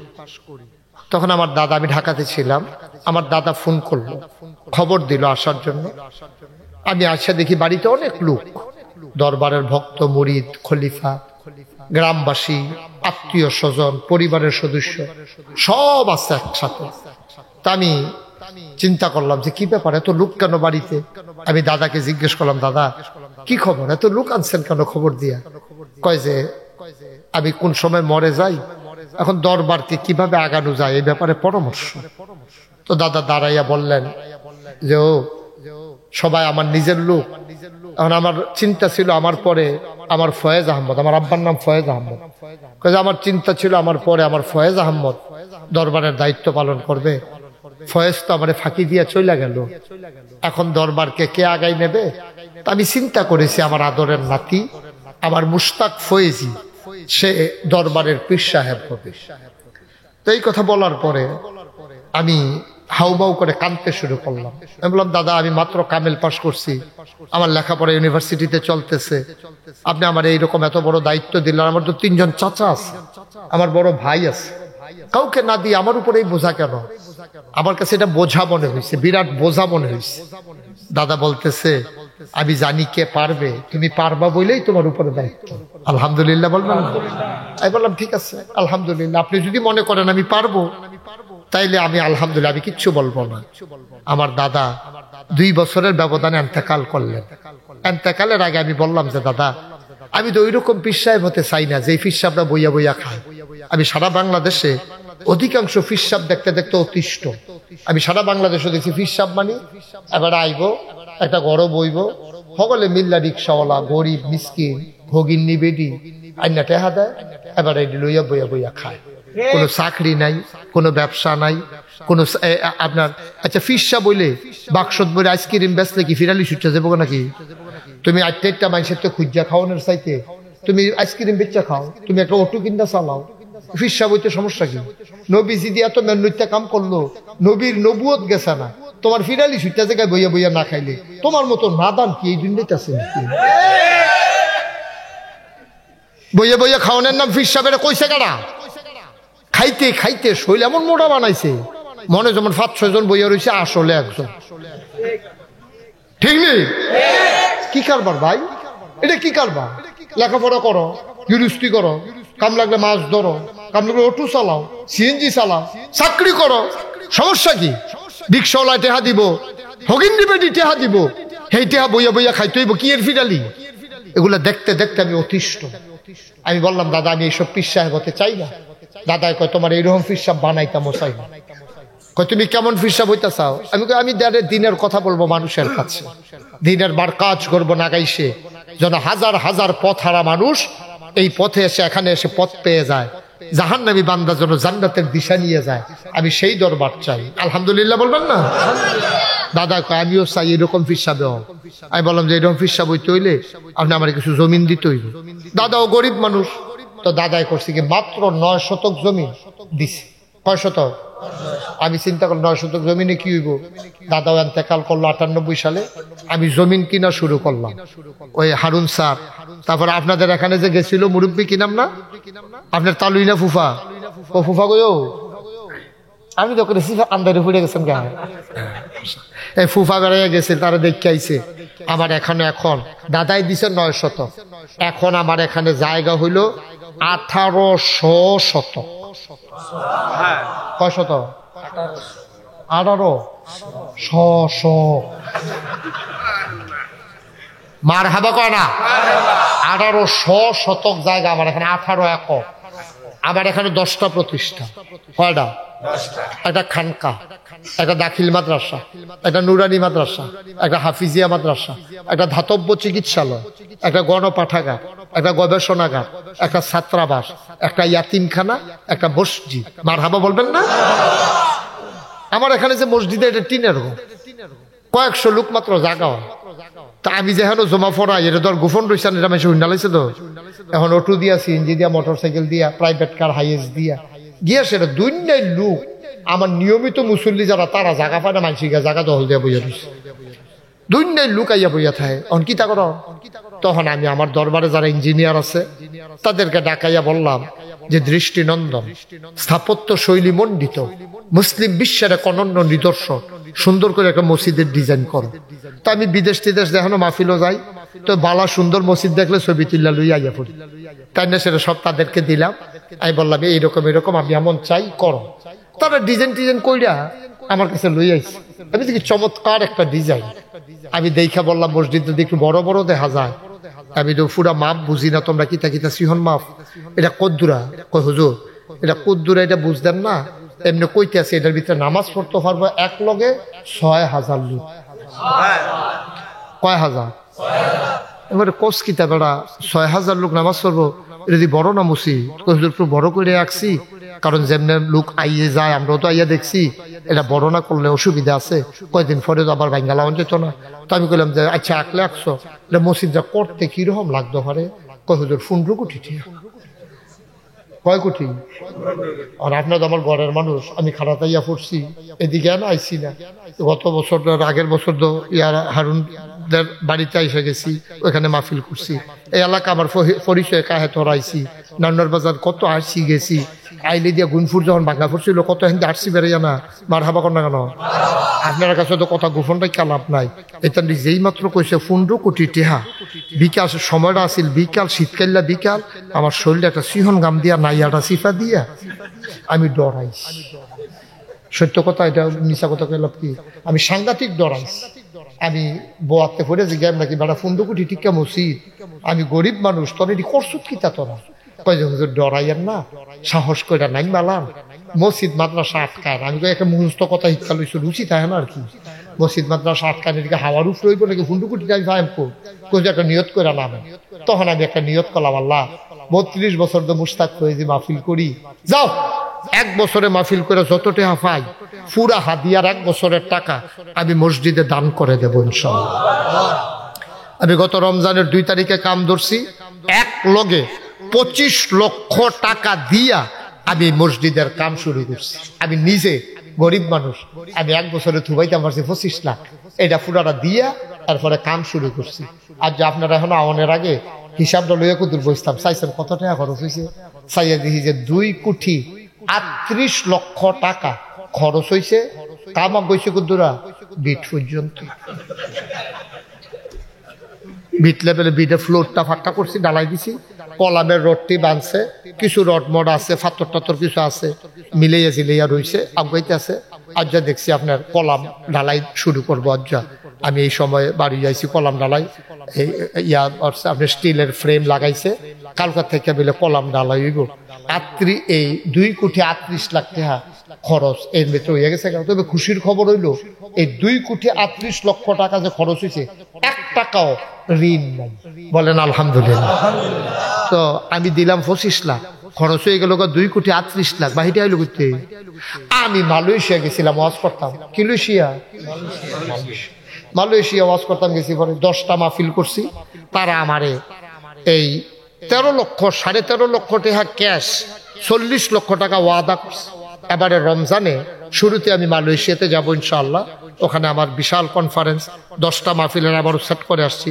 তখন আমার দাদা, আমি ঢাকাতে ছিলাম, আমার দাদা ফোন করলো, খবর দিল আসার জন্য। আমি আসা দেখি বাড়িতে অনেক লোক, দরবারের ভক্ত, মুরিদ, খলিফা, গ্রামবাসী, আত্মীয় স্বজন, পরিবারের সদস্য সব আছে একসাথে। তা আমি চিন্তা করলাম যে কি ব্যাপার, এত লোক কেন বাড়িতে? আমি দাদাকে জিজ্ঞেস করলাম, দাদা কি খবর, এত লোক আনছেন কেন খবর দিয়া? কয় যে আমি কোন সময় মরে যাই, এখন দরবারকে কিভাবে আগানো যায় এই ব্যাপারে পরামর্শ। তো দাদা দাঁড়াইয়া বললেন যে ও সবাই আমার নিজের লোক। এখন আমার চিন্তা ছিল আমার পরে আমার ফয়েজ আহমদ, আমার আব্বার নাম ফয়েজ আহমদ, আমার চিন্তা ছিল আমার পরে আমার ফয়েজ আহমদ দরবারের দায়িত্ব পালন করবে। ফয়েজ তো আমার ফাঁকি দিয়া চলে গেল, এখন দরবারকে কে আগাই নেবে? আমি চিন্তা করেছি আমার আদরের নাতি, আমার মুশতাক ফয়েজি, সে দরবারের পীর সাহেব হবে। তো এই কথা বলার পরে আমি হাউমাউ করে কাঁদতে শুরু করলাম। আমি বললাম, দাদা আমি মাত্র কামিল পাশ করছি, আমার লেখাপড়া ইউনিভার্সিটিতে চলতেছে, আপনি আমার এইরকম এত বড় দায়িত্ব দিলেন। আমার তো 3 জন চাচা আছে, আমার বড় ভাই আছে, কাউকে না দিয়ে আমার উপরেই বোঝা কেন? আমার কাছে এটা বোঝা মনে হয়েছে, বিরাট বোঝা মনে হয়েছে। দাদা বলতেছে, আমি জানি কে পারবে, তুমি পারবা বলেই তোমার উপরে দায়িত্ব। আলহামদুলিল্লাহ বলবেন? আমি বললাম ঠিক আছে আলহামদুলিল্লাহ, আপনি যদি মনে করেন আমি পারবো তাইলে আমি আলহামদুলিল্লাহ, আমি কিচ্ছু বলবো না। আমার দাদা 2 বছরের ব্যবধানে ইন্তেকাল করলেন। ইন্তেকালের আগে আমি বললাম যে দাদা আমি তো ওই রকম পীর সাহেব হতে চাই না যে পীর সাহেবরা বইয়া বইয়া খায়। আমি সারা বাংলাদেশে অধিকাংশ পীর সাহেব দেখতে দেখতে অতিষ্ঠ। আমি সারা বাংলাদেশে দেখছি পীর সাহেব মানে এবার আইব একটা ঘর বইব, সকলে মিল্লা রিক্সাওয়ালা গরিব মিসকিন ভগিন্নি বেডি আইনা টেহা দেয়, এবার এই লইয়া বইয়া বইয়া খায়। কোনো চাকরি নাই, কোনো ব্যবসা নাই, কোনো আপনার আচ্ছা ফিসা বইলে বাক্সত বলে আইসক্রিম বেচলে কি ফিরালি ছুটে যাবো নাকি? তুমি আটটা মানুষের তো খুঁজা খাওয়ানোর চাইতে তুমি আইসক্রিম বেচা খাও, তুমি একটা অটো কিনা চালাও, ফিসা বইতে সমস্যা কি? নবীজি দিয়া তো মেনুইতে কাম করলো, নবীর নবুয়ত গেছে না, তোমার ফিরালি ছুটে জায়গায় বইয়া বইয়া না খাইলে তোমার মতো নাদান কি এই দুনিয়াতে আছে নাকি? বইয়া বইয়া খাওয়ানোর নাম ফিসা বেড়ে কইছে কারা? খাইতে খাইতে শৈল এমন মোটা বানাইছে, মনে যেমন 5-6 জন বইয়া রয়েছে, আসলে একজন। ঠিক নেই? কি কারবার ভাই, এটা কি কারবার? লেখাপড়া করো, গৃহস্থী করো, কাম লাগলে মাছ ধরো, কাম লাগলে অটো চালাও, সিএনজি চালাও, চাকরি করো, সমস্যা কি? রিক্সাওয়ালায় টেহা দিব, হগিন্দি বেটি টেহা দিব, সেই টেহা বইয়া বইয়া খাইতে হইব কি এর ফিরালি? এগুলা দেখতে দেখতে আমি অতিষ্ঠ। আমি বললাম দাদা আমি এইসব পীর সাহেব হতে চাই না। দাদা কয় তোমার এইরকম পীর সাহেব বানাইতামও চাই না। কয় তুমি কেমন পীর সাহেব হইতে চাও? আমি দিনের কথা বলবো মানুষের কাছে, দিনের বার কাজ করবো নাগাইছে, যেন হাজার হাজার পথ হারা মানুষ এই পথে এসে এখানে এসে পথ পেয়ে যায়, জাহান্নামী বান্দা যেন জান্নাতের দিশা নিয়ে যায়, আমি সেই দরবার চাই। আলহামদুলিল্লাহ বলবেন না? দাদা কয় আমিও চাই এরকম পীর সাহেব। আমি বললাম যে এরকম পীর সাহেব হইতে হইলে আপনি আমার কিছু জমিন দিতে হইব। দাদাও গরিব মানুষ, তো দাদাই করছি কি মাত্র 9 শতক জমি দিছে। 9 শতক? আমি চিন্তা করলাম 9 শতক জমিনে কি হইব। দাদাও এন্তেকাল করলো 98 সালে, আমি জমিন কিনা শুরু করলাম। ওই হারুন স্যার, তারপরে আপনাদের এখানে যে গেছিল মুরব্বী কি নাম না আপনার, তালুইনা ফুফা, ও ফুফা গো আমি তো করেছি আন্দারে ফুটে গেছেন কেন? এই ফুফা বেড়াইয়া গেছে, তারা দেখে আইছে আমার এখানে। এখন দাদাই দিছে 9 শতক, এখন আমার এখানে জায়গা হইল 1800 শতক। কয় শতক? 1800। মার হাবা কয় না? 1800 শতক জায়গা আমার এখানে, 18 একর। আমার এখানে 10টা প্রতিষ্ঠান। কয়টা? একটা খানকা, একটা দাখিল মাদ্রাসা, একটা নুরানি মাদ্রাসা, একটা হাফিজিয়া মাদ্রাসা, একটা ধাতব্য চিকিৎসালয়, একটা গণপাঠাগার, একটা গবেষণাগার, একটা ছাত্রাবাস, একটা ইয়াতিমখানা, একটা মসজিদ। মারহাবা বলবেন না? আমার এখানে যে মসজিদে এটা টিনের ঘর, কয়েকশো লোক মাত্র জায়গা হয়। তা আমি যেখানে জমা পড়াই এটা ধর গোপন রয়েছে, এটা মেশে হুন্ডা লাইছে তো, এখন অটো দিয়া, সিএনজি দিয়া, মোটরসাইকেল দিয়া, প্রাইভেট কার হাইয়েস দিয়া গিয়া সেটা দুনিয়ার লোক আমার নিয়মিত মুসল্লি যারা তারা জায়গা পায় না, মানসিকা জায়গা দখল দিয়া বইয়া দিচ্ছে, দুনিয়ার লোক আইয়া বইয়া থাকে। অন কিতা করো? তখন আমি আমার দরবারে যারা ইঞ্জিনিয়ার আছে তাদেরকে ডাকাইয়া বললাম যে দৃষ্টিনন্দন, স্থাপত্য শৈলী মণ্ডিত, মুসলিম বিশ্বের এক অনন্য নিদর্শন, সুন্দর করে একটা মসজিদের ডিজাইন করো। তা আমি বিদেশ টিদেশ দেখানো মাহফিলও যাই, তো বালা সুন্দর মসজিদ দেখলে ছবি তুল্লা লই আইয়া পড়ি, তাই না? সেটা সব তাদেরকে দিলাম। আমি বললাম এইরকম এরকম আমি এমন চাই করো। তারা ডিজাইন টিজাইন কইরা আমার কাছে লই আইছে। আমি দেখি চমৎকার একটা ডিজাইন। আমি দেখা বললাম মসজিদ যদি একটু বড় বড় দেখা যায়। আমি তো পুরা মাপ বুঝি না, তোমরা কিতা কিতা সিহন মাপ, এটা কদ্দুরা? কই হুজুর এটা কদ্দুরা, এটা বুঝতেন না? এমনি কইতে আছে এটার ভিতরে নামাজ পড়তে পারবো এক লগে 6000 লোক। কয় হাজার? এবারে কোস কিতা বেড়া 6000 লোক নামাজ পড়বো, এটা যদি বড় না মসজিদ? একটু বড় করে রাখছি, কারণ যেমনি লোক আইয়ে যায় আমরাও তো আইয়া দেখছি, এটা বড় না করলে অসুবিধা আছে, কয়দিন পরে তো আবার ভাঙ্গা লাগানো যেত না। তো আমি কইলাম যে আচ্ছা 1,00,000 এটা মসজিদটা করতে কিরকম লাগতো পারে? কয় হুজুর 15 কোটি টাকা। কয় কোটি? আর আপনার তো আমার ঘরের মানুষ, আমি খারাতাইয়া পড়ছি, এদিকে না আইসি না। গত বছর আগের বছর তো ইয়ার হারুনদের বাড়িতে এসে গেছি, ওখানে মাহফিল করছি। এই এলাকা আমার পরিচয় কাহে তোরাইছি, নান্নার বাজার কত আসছি গেছি, আইলে দিয়া গুনফুর যখন ভাঙা পড়ছিল কত হিন্দি আসছি বেড়ে না। মার হাবা কর না কেন? আপনার কাছে তো কথা গোপনটাই কালাপ নাই। এটা যেই মাত্র কইছে 15 কোটি টেহা, বিকাল সময়টা আসিল বিকাল, শীতকাল্লা বিকাল, আমার শরীরে একটা সিহন গাম দিয়া নাইয়াটা সিফা দিয়া আমি ডরাইছি। সত্য কথা, এটা মিশা কথা কইলাম কি? আমি সাংঘাতিক ডরাইছি। আমি বোয়াতে পড়ে জিজ্ঞাম নাকি বেড়া ফুন্দকুটি টিকা মসজিদ, আমি গরিব মানুষ, তোর এটি করছুত কি তা তোরা? কয় যে হুজুর ডরাইয়েন না, সাহস করে নাই মালাম মসজিদ মাদ্রাসা আটকায়। আমি কই একটা মুহূর্ত কথা শিক্ষা লইছো, রুচি থাকে না আর কি। মসজিদ মাদ্রাসা আটকায় এদিকে হাওয়ার উফ রইব নাকি ফুন্দকুটিটা আমি ফাইমপো কোন একটা নিয়ত করে নামে। তখন আমি একটা নিয়ত করলাম, আল্লাহ 32 বছর তো মুস্তাক হয়েছি মাহফিল করি, যাও 1 বছরে মাহফিল করে যত টাকা পাই পুরা হাদিয়ার 1 বছরের টাকা আমি মসজিদে দান করে দেব ইনশাআল্লাহ। আমি গত রমজানের 2 তারিখে কাম ধরছি, এক লগে 25 লক্ষ টাকা দিয়া আমি মসজিদের কাম শুরু করছি। আমি নিজে গরিব মানুষ, আমি 1 বছরে থুবাইতে পারছি 25 লাখ, এটা পুরাটা দিয়া তারপরে কাম শুরু করছি। আর যে আপনারা এখন আওয়ানের আগে হিসাবটা লইয়া কুদুর বসতাম, চাইছেন কত টাকা খরচ হয়েছে, চাইয়া দেখি যে 2,38,00,000 টাকা খরচ হয়েছে। কামা বইছে কুদুরা বিট পর্যন্ত, বিট লেভেলে বিটের ফ্লোরটা ফাঁকা করছি, ডালাই দিছি, কলামের রডটি বাঁধছে, কিছু রড মড আছে, ফাতর টাতর কিছু আছে, মিলাইয়া জিলাইয়া রয়েছে, আগাইতে আছে। আজ্জা দেখছি আপনার কলাম ঢালাই শুরু করবো। আজ্জা আমি এই সময় বাড়ি যাইছি, কলাম ঢালাই আপনার স্টিলের ফ্রেম লাগাইছে, কালকার থেকে মিলে কলাম ঢালাই হইব। এই 2,38,00,000 টাকা খরচ এর ভিতরে হয়ে গেছে। তবে খুশির খবর হইলো এই 2,38,00,000 টাকা যে খরচ হয়েছে 1 টাকাও ঋণ নাই, বলেন আলহামদুলিল্লাহ। তো আমি দিলাম 25 লাখ, খরচ হয়ে গেল 2,38,00,000। বাহিটা হইলো করতে। আমি মালয়েশিয়া গেছিলাম, ওয়াজ করতাম। কি মালয়েশিয়া ওয়াজ করতাম, গেছি পরে 10টা মাহফিল করছি। তারা আমারে এই 13 লক্ষ 13.5 লক্ষ টাকা ক্যাশ, 40 লক্ষ টাকা ওয়াদা করছে। এবারে রমজানে শুরুতে আমি মালয়েশিয়াতে যাব ইনশাআল্লাহ। ওখানে আমার বিশাল কনফারেন্স, 10টা মাহফিলের আবারও সেট করে আসছি।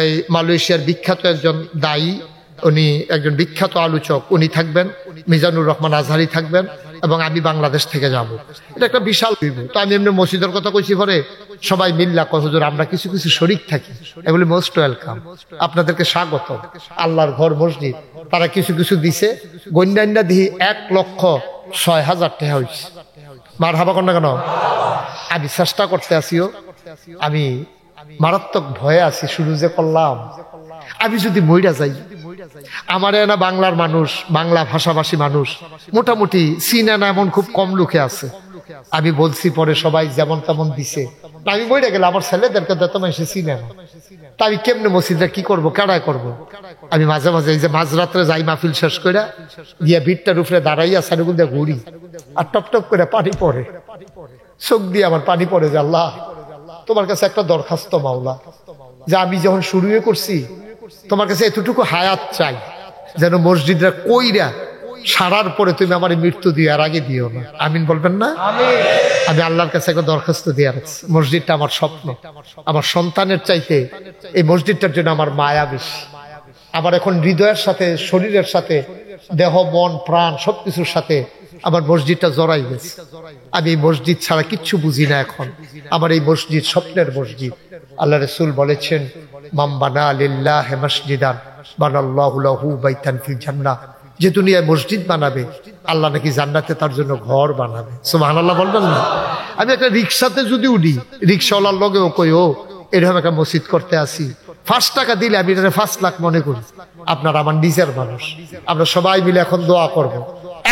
এই মালয়েশিয়ার বিখ্যাত একজন দায়ী, উনি একজন বিখ্যাত আলোচক, উনি থাকবেন, মিজানুর রহমান আজহারি থাকবেন, এবং আমি বাংলাদেশ থেকে যাব। এটা একটা বিশাল বিভূ। তো আমি এমনি মসজিদের কথা কইছি, পরে সবাই মিল্লা কয় হুজুর আমরা কিছু কিছু শরিক থাকি, এগুলি মোস্ট ওয়েলকাম, আপনাদেরকে স্বাগত। আল্লাহর ঘর মসজিদ তারা কিছু কিছু দিছে, গন্ডান্ডা দিয়ে 1,06,000 টাকা হয়েছে। মার হাবা কন্যা কেন? আমি চেষ্টা করতে আসিও, আমি মারাত্মক ভয়ে আছি। শুরু যে করলাম, আমি যদি মইরা যাই, আমার না বাংলার মানুষ, বাংলা ভাষাভাষী মানুষ মোটামুটি চিনে না এমন খুব কম লোকে আছে। আমি বলছি, পরে সবাই যেমন তেমন দিছে। আমি মইরা গেলে আমার ছেলেদেরকে তো এসে চিনে না, তা আমি কেমনে মসজিদটা কি করবো, কেডায় করবো? আমি মাঝে মাঝে এই যে মাঝরাত্রে যাই মাহফিল শেষ করে গিয়া ভিড়টার উপরে দাঁড়াইয়া সাইডগুল দিয়ে ঘুরি, আর টপ টপ করে পানি পড়ে, চোখ দিয়ে আমার পানি পড়ে। যে আল্লাহ, তোমার কাছে একটা দরখাস্ত মাওলা, যে আমি যখন শুরুই করছি তোমার কাছে এতটুকু হায়াত চাই, যেন মসজিদরা কইরা সারার পরে তুমি আমার মৃত্যু দিয়ে আর আগে দিও না। আমিন বলবেন না? আমি আল্লাহর কাছে একটা দরখাস্ত দিয়ে রাখছি। মসজিদটা আমার স্বপ্ন, আমার সন্তানের চাইতে এই মসজিদটার জন্য আমার মায়া বেশি। আমার এখন হৃদয়ের সাথে, শরীরের সাথে, দেহ মন প্রাণ সবকিছুর সাথে আমার মসজিদটা জড়াই গেছে। আমি এই মসজিদ ছাড়া কিচ্ছু বুঝি না এখন। আমার এই মসজিদ স্বপ্নের মসজিদ। আল্লাহ রাসূল বলেছেন, মান বানা লিল্লাহি মাসজিদান বানাল্লাহু লাহু বাইতান ফিল জান্নাহ। যে দুনিয়ায় মসজিদ বানাবে, আল্লাহ নাকি জান্নাতে তার জন্য ঘর বানাবে। সুবহানাল্লাহ বলবেন না? আমি একটা রিক্সাতে যদি উঠি, রিক্সাওয়ালার লগেও কই, ও এরকম একটা মসজিদ করতে আসি, 5 টাকা দিলে আমি এটা 5 লাখ মনে করি। আপনার আমার নিজের মানুষ, আমরা সবাই মিলে এখন দোয়া করব।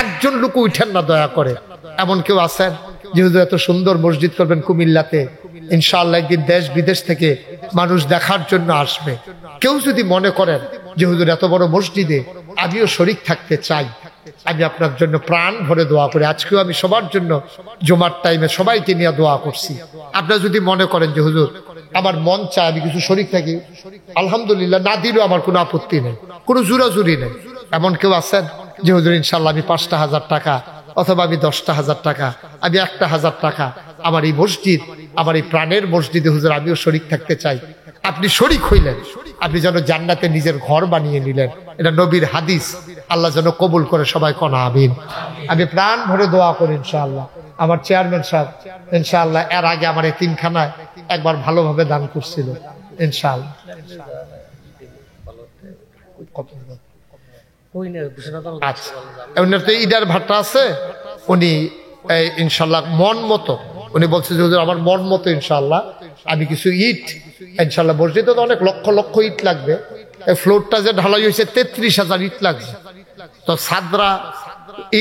একজন লোক উঠেন না দয়া করে, এমন কেউ আছেন যেহেতু এত সুন্দর মসজিদ করবেন কুমিল্লাতে? ইনশাআল্লাহ একদিন দেশ বিদেশ থেকে মানুষ দেখার জন্য আসবে। কেউ যদি মনে করেন যে হুজুর এত বড় মসজিদে আমিও শরীক থাকতে চাই, আমি আপনার জন্য প্রাণ ভরে দোয়া করি। আজকেও আমি সবার জন্য জুমার টাইমে সবাইকে নিয়ে দোয়া করছি। আপনারা যদি মনে করেন যে হুজুর আমার মন চায় আমি কিছু শরীক থাকি, আলহামদুলিল্লাহ, না দিলেও আমার কোনো আপত্তি নেই, কোনো জোরাজুরি নেই। এমন কেউ আছেন যে হুজুর ইনশাল্লাহ আমি 5,000 টাকা, অথবা আমি 10,000 টাকা, আমি 1,000 টাকা আমার এই মসজিদ, আমার এই প্রাণের মসজিদে হুজুর আমিও শরীক থাকতে চাই। আপনি শরীক হইলেন, আপনি যেন জান্নাতে নিজের ঘর বানিয়ে নিলেন। এটা নবীর হাদিস, আল্লাহ যেন কবুল করে। সবাই কোনা আমিন। আমি প্রাণ ভরে দোয়া করি ইনশাআল্লাহ। আমার চেয়ারম্যান সাহেব ইনশাআল্লাহ এর আগে আমার এতিমখানায় একবার ভালোভাবে দান করছিল ইনশাআল্লাহ। আচ্ছা, ঈদের ভাট্টা আছে, উনি ইনশাল্লাহ মন মতো, উনি বলছে যে আমার মন মতো ইনশাল্লাহ আমি কিছু ইট ইনশাল্লাহ মসজিদে তো অনেক লক্ষ লক্ষ ইট লাগবে, এই ফ্লোরটা যে ঢালাই হয়েছে 33,000 ইট লাগছে। তো সাদরা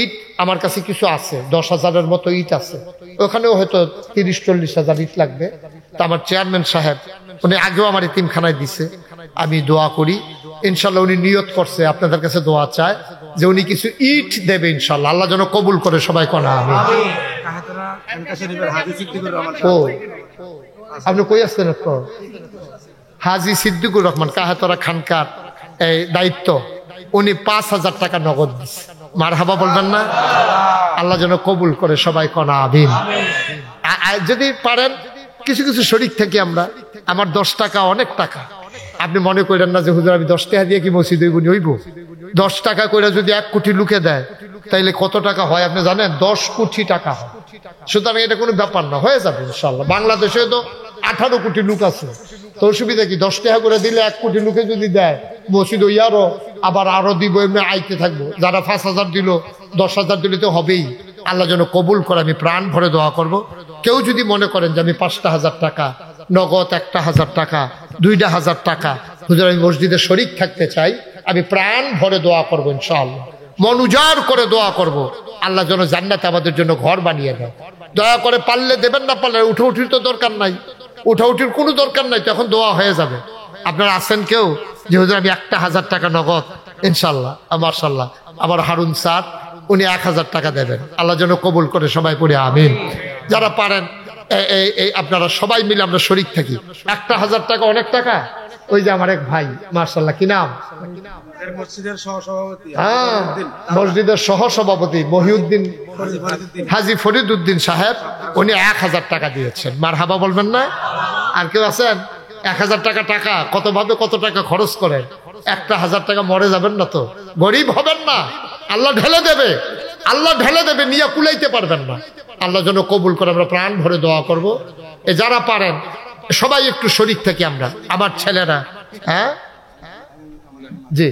ইট আমার কাছে কিছু আছে, 10,000-এর মতো ইট আছে, ওখানেও হয়তো 30-40,000 ইট লাগবে। তা আমার চেয়ারম্যান সাহেব উনি আগেও আমার এতিমখানায় দিছে, আমি দোয়া করি ইনশাল্লাহ। উনি নিয়ত করছে আপনাদের কাছে দোয়া চায় যে উনি কিছু ইট দেবে ইনশাল্লাহ, আল্লাহ যেন কবুল করে সবাই কোনা আমি। ও আপনি কই আসছেন? হাজী সিদ্দিকুর রহমান কাহাতরা খানকার এই দায়িত্ব, উনি 5,000 টাকা নগদ দিচ্ছে। মারহাবা বলবেন না? আল্লাহ যেন কবুল করে সবাই কোনা আমিন। যদি পারেন কিছু কিছু শরীক থেকে আমরা, আমার 10 টাকা অনেক টাকা, আপনি মনে করেন না যে হুজুর আমি 10 টাকা দিয়ে কি মসজিদ হইব? 10 টাকা করে যদি 1 কোটি লুকে দেয় তাইলে কত টাকা হয় আপনি জানেন? 10 কোটি টাকা হয়। সুতরাং এটা কোনো ব্যাপার না, হয়ে যাবে ইনশাল্লাহ। বাংলাদেশে তো 18 কোটি লোক আছে, তো অসুবিধা কি? 10 টাকা করে দিলে 1 কোটি লোকে যদি দেয় মসজিদ আরো আরো দিব, এমনি আইতে থাকবো। যারা 5,000 দিল 10,000 দিলে তো হবেই। আল্লাহ যেন কবুল করে, আমি প্রাণ ভরে দোয়া করব। কেউ যদি মনে করেন যে আমি 5,000 টাকা নগদ, 1,000 টাকা, 2,000 টাকা হুজুর আমি মসজিদে শরীক থাকতে চাই, আমি প্রাণ ভরে দোয়া করবো ইনশাআল্লাহ, মন উজাড় করে দোয়া করব। আল্লাহ যেন জান্নাতে আমাদের জন্য ঘর বানিয়ে দেয়। দয়া করে পারলে দেবেন, না পারলে উঠোউঠির তো দরকার নাই, উঠাউঠির কোনো দরকার নাই, তো এখন দোয়া হয়ে যাবে। আপনারা আছেন কেউ যে হুজুর আমি 1,000 টাকা নগদ ইনশাল্লাহ? মাশাআল্লাহ, আমার হারুন স্যার উনি 1,000 টাকা দেবেন, আল্লাহ যেন কবুল করে সবাই পড়ে আমিন। যারা পারেন এই আপনারা সবাই মিলে আমরা শরীক থাকি। 1,000 টাকা অনেক টাকা। ওই যে আমার এক ভাই মাশাআল্লাহ, কি নাম? হ্যাঁ, মসজিদের সহসভাপতি মহিউদ্দিন হাজী ফরিদউদ্দিন সাহেব, উনি 1,000 টাকা দিয়েছেন। মারহাবা বলবেন না? আর কেউ আছেন? 1,000 টাকা টাকা কত ভাবে কত টাকা খরচ করেন। 1,000 টাকা মরে যাবেন না তো, গরিব হবেন না, আল্লাহ ঢেলে দেবে, আল্লাহ ঢেলে দেবে, নিয়ে কুলাইতে পারবেন না। আল্লাহ যেন কবুল করে, আমরা প্রাণ ভরে দোয়া করব। যারা পারেন সবাই একটু শরীক থাকি আমরা, আমার ছেলেরা, হ্যাঁ জি,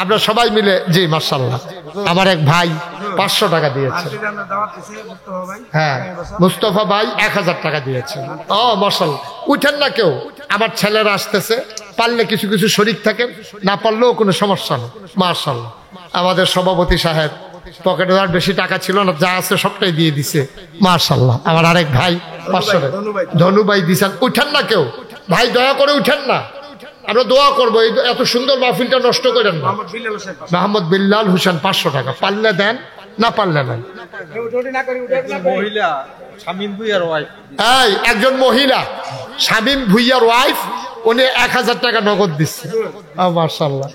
আমরা সবাই মিলে। জি মাশাআল্লাহ, আমার এক ভাই 500 টাকা দিয়েছে। হ্যাঁ, মুস্তফা ভাই 1,000 টাকা দিয়েছেন। ও মাশাআল্লাহ, উঠেন না কেউ, আমার ছেলেরা আসতেছে, পারলে কিছু কিছু শরীক থাকেন, না পারলেও কোনো সমস্যা নেই। মাশাআল্লাহ, আমাদের সভাপতি সাহেব পকেটে আর বেশি টাকা ছিল না, যা আছে সবটাই দিয়ে দিছে। মাশাআল্লাহ, আমার আরেক ভাই 500 টাকা, ধনু ভাই দিছেন। উঠেন না কেউ ভাই, দয়া করে উঠেন না, আমরা দোয়া করবো। এত সুন্দর মাহফিলটা নষ্ট করেন না। মোহাম্মদ বিল্লাল হোসেন 500 টাকা, পারলে দেন, না পারলে নেন। এই একজন মহিলা শামীম ভুইয়ার ওয়াইফ, উনি 1,000 টাকা নগদ দিচ্ছে। মাশাআল্লাহ,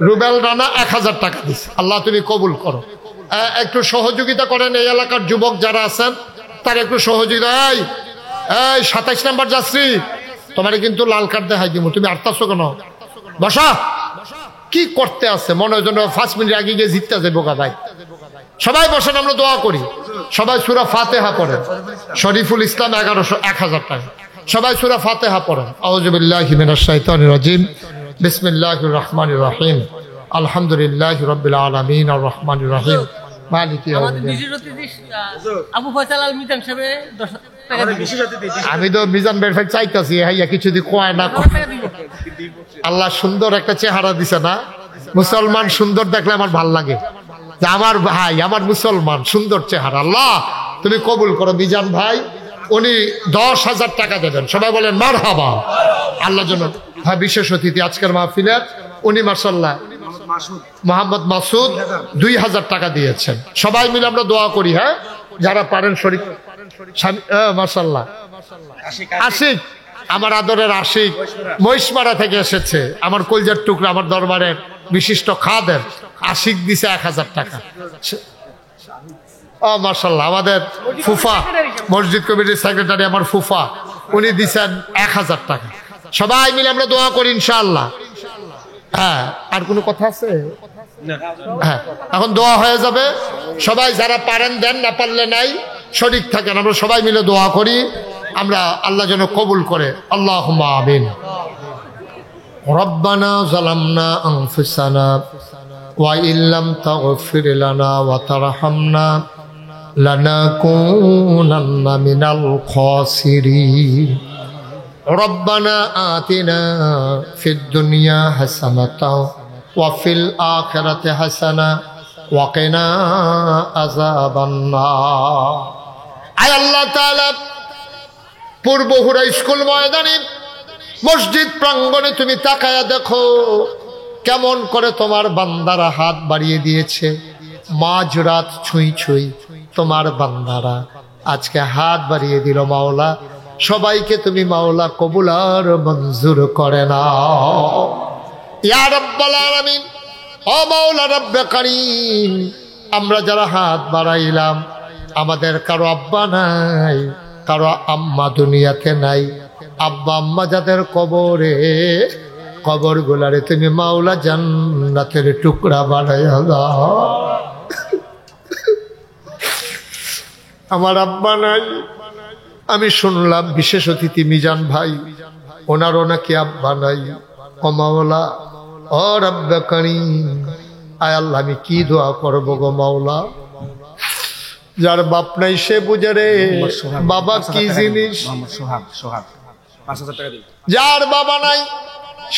রুবেল রানা 1,000 টাকা দিচ্ছে। আল্লাহ তুমি কবুল করো। একটু সহযোগিতা করেন, এই এলাকার যুবক যারা আছেন তার একটু সহযোগিতা। এই 27 নম্বর যাত্রী, তোমার কিন্তু লাল কার্ড দেখাই দিব, তুমি আটতাছো কেন? বসা, কি করতে আছে মনে হয় যেন 5 মিনিট আগে গিয়ে জিততে যাবো গা ভাই। সবাই বসেন, আমরা দোয়া করি। সবাই সূরা ফাতিহা পড়েন। শরীফুল ইসলাম 1,000 টাকা। সবাই সূরা ফাতিহা পড়েন। আউযু বিল্লাহি মিনাশ শাইতানির রাজিম, বিসমিল্লাহির রহমানির রহিম, আলহামদুলিল্লাহি রাব্বিল আলামিন, আর রহমানির রহিম, মালিকি ইয়াউমিদ্দিন। আবু ফয়সাল আল মিজান সাহেব 10 টাকা দিবেন। আমি তো মিজান বের ভাই চাইতাছি, হাইয়া কিছু দি কয় না। আল্লাহ সুন্দর একটা চেহারা দিছে না? মুসলমান সুন্দর দেখলে আমার ভাল লাগে, যে আমার ভাই, আমার মুসলমান, সুন্দর চেহারা। আল্লাহ তুমি কবুল করো। মিজান ভাই উনি 10,000 টাকা দেবেন। সবাই বলেন মারহাবা। আল্লাহ যেন, হ্যাঁ, বিশেষ অতিথি আজকের মাহফিলের উনি মাশাআল্লাহ মোহাম্মদ মাসুদ 2,000 টাকা দিয়েছেন। সবাই মিলে আমরা দোয়া করি। হ্যাঁ, যারা পারেন শরীক। মাশাআল্লাহ, আশিক, আমার আদরের আশিক মহিষমারা থেকে এসেছে, আমার কলজার টুকরা, আমার দরবারের বিশিষ্ট খাদের আশিক দিছে 1,000 টাকা। মাশাআল্লাহ, আমাদের ফুফা, মসজিদ কমিটির সেক্রেটারি আমার ফুফা, উনি দিছেন 1,000 টাকা। সবাই মিলে আমরা দোয়া করি ইনশাআল্লাহ। হ্যাঁ, আর কোনো কথা আছে? হ্যাঁ, এখন দোয়া হয়ে যাবে। সবাই যারা পারেন দেন, না পারলে নাই, শরীক থাকেন। আমরা সবাই মিলে দোয়া করি, আমরা আল্লাহ যেন কবুল করে। আল্লাহুম্মা আমিন। রব্বানা যালামনা আনফুসানা ওয়া ইল্লাম তাগফির লানা ওয়া তারহামনা লানাকুনান্না মিনাল খাসিরিন। রব্বানা আতিনা ফিদ দুনিয়া হাসানাতাও ওয়া ফিল আখিরাতি হাসানা ওয়া কিনা আযাবান্নার। আয় আল্লাহ তাআলা, পূর্বহুরা স্কুল ময়দানে মসজিদ প্রাঙ্গণে তুমি তাকায়া দেখো কেমন করে তোমার বান্দারা হাত বাড়িয়ে দিয়েছে। মাঝরাত ছুঁই ছুঁই তোমার বান্দারা আজকে হাত বাড়িয়ে দিল। মাওলা, সবাইকে তুমি মাওলা কবুল আর মঞ্জুর করে নাও ইয়া রাব্বাল আলামিন। ও মাওলা রব্বে কারীম, আমরা যারা হাত বাড়াইলাম, আমাদের কারো আব্বা নাই, কারো আম্মা দুনিয়াতে নাই। আব্বা আম্মা যাদের কবরে, কবর গুলারে তুমি মাওলা জান্নাতের টুকরা বানাইয়া দাও। আমার আব্বা নাই, আমি শুনলাম বিশেষ অতিথি মিজান ভাই, ওনারও নাকি আব্বা নাই। ও মাওলা, ও রব্বে কারীম, আয় আল্লাহ, আমি কি দোয়া করবো গো মাওলা? যার বাপ নাই সে বুঝে রে বাবা কি জিনিস। যার বাবা নাই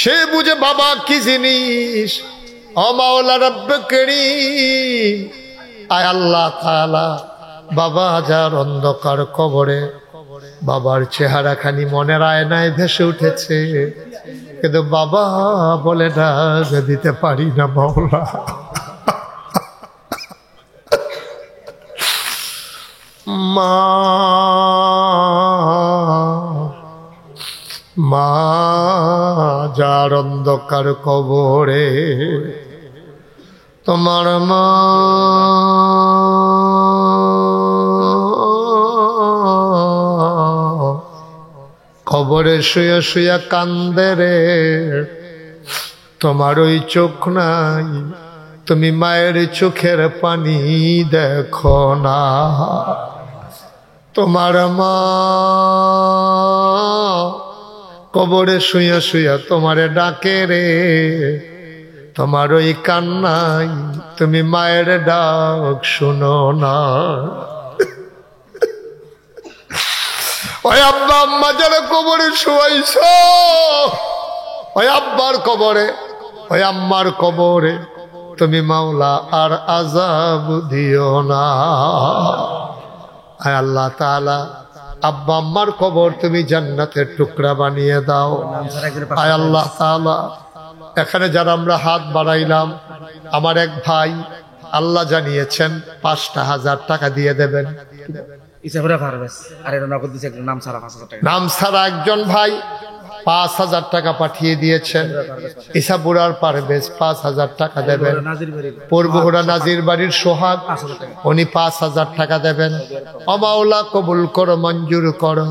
সে বুঝে বাবা কি জিনিস। ও মাওলা রব্বে কারীম, আয় আল্লাহ তাআলা, বাবা যার অন্ধকার কবরে, বাবার চেহারা খানি মনের আয়নায় ভেসে উঠেছে, কিন্তু বাবা বলে ডাক দিতে পারি না মাওলা। মা মা যার অন্ধকার কবরে, তোমার মা কবরে শুয়ে শুয়ে কান্দে রে। তোমার ওই চোখ নাই, তুমি মায়ের চোখের পানি দেখো না। তোমার মা কবরে শুয়ে শুয়ে তোমারে ডাকে রে। তোমার ওই কান্নাই তুমি মায়ের ডাক শুনো না। ওই আব্বা আম্মা যারা কবরে শুয়াইছ, ওই আব্বার কবরে, ওই আম্মার কবরে তুমি মাওলা আর আযাব দিও না। আয় আল্লাহ তাআলা, আব্বা আম্মার কবর তুমি জান্নাতের টুকরা বানিয়ে দাও। আয় আল্লাহ তাআলা, এখানে যারা আমরা হাত বাড়াইলাম, আমার এক ভাই আল্লাহ জানিয়েছেন 5,000 টাকা দিয়ে দেবেন। নাম ছাড়া একজন ভাই 5,000 টাকা পাঠিয়ে দিয়েছেন। ইসাবুরার পারভেজ 5,000 টাকা দেবেন। পূর্বহুরা নাজির বাড়ির সোহাগ, উনি 5,000 টাকা দেবেন। ও মাওলা, কবুল করো, মঞ্জুর করো।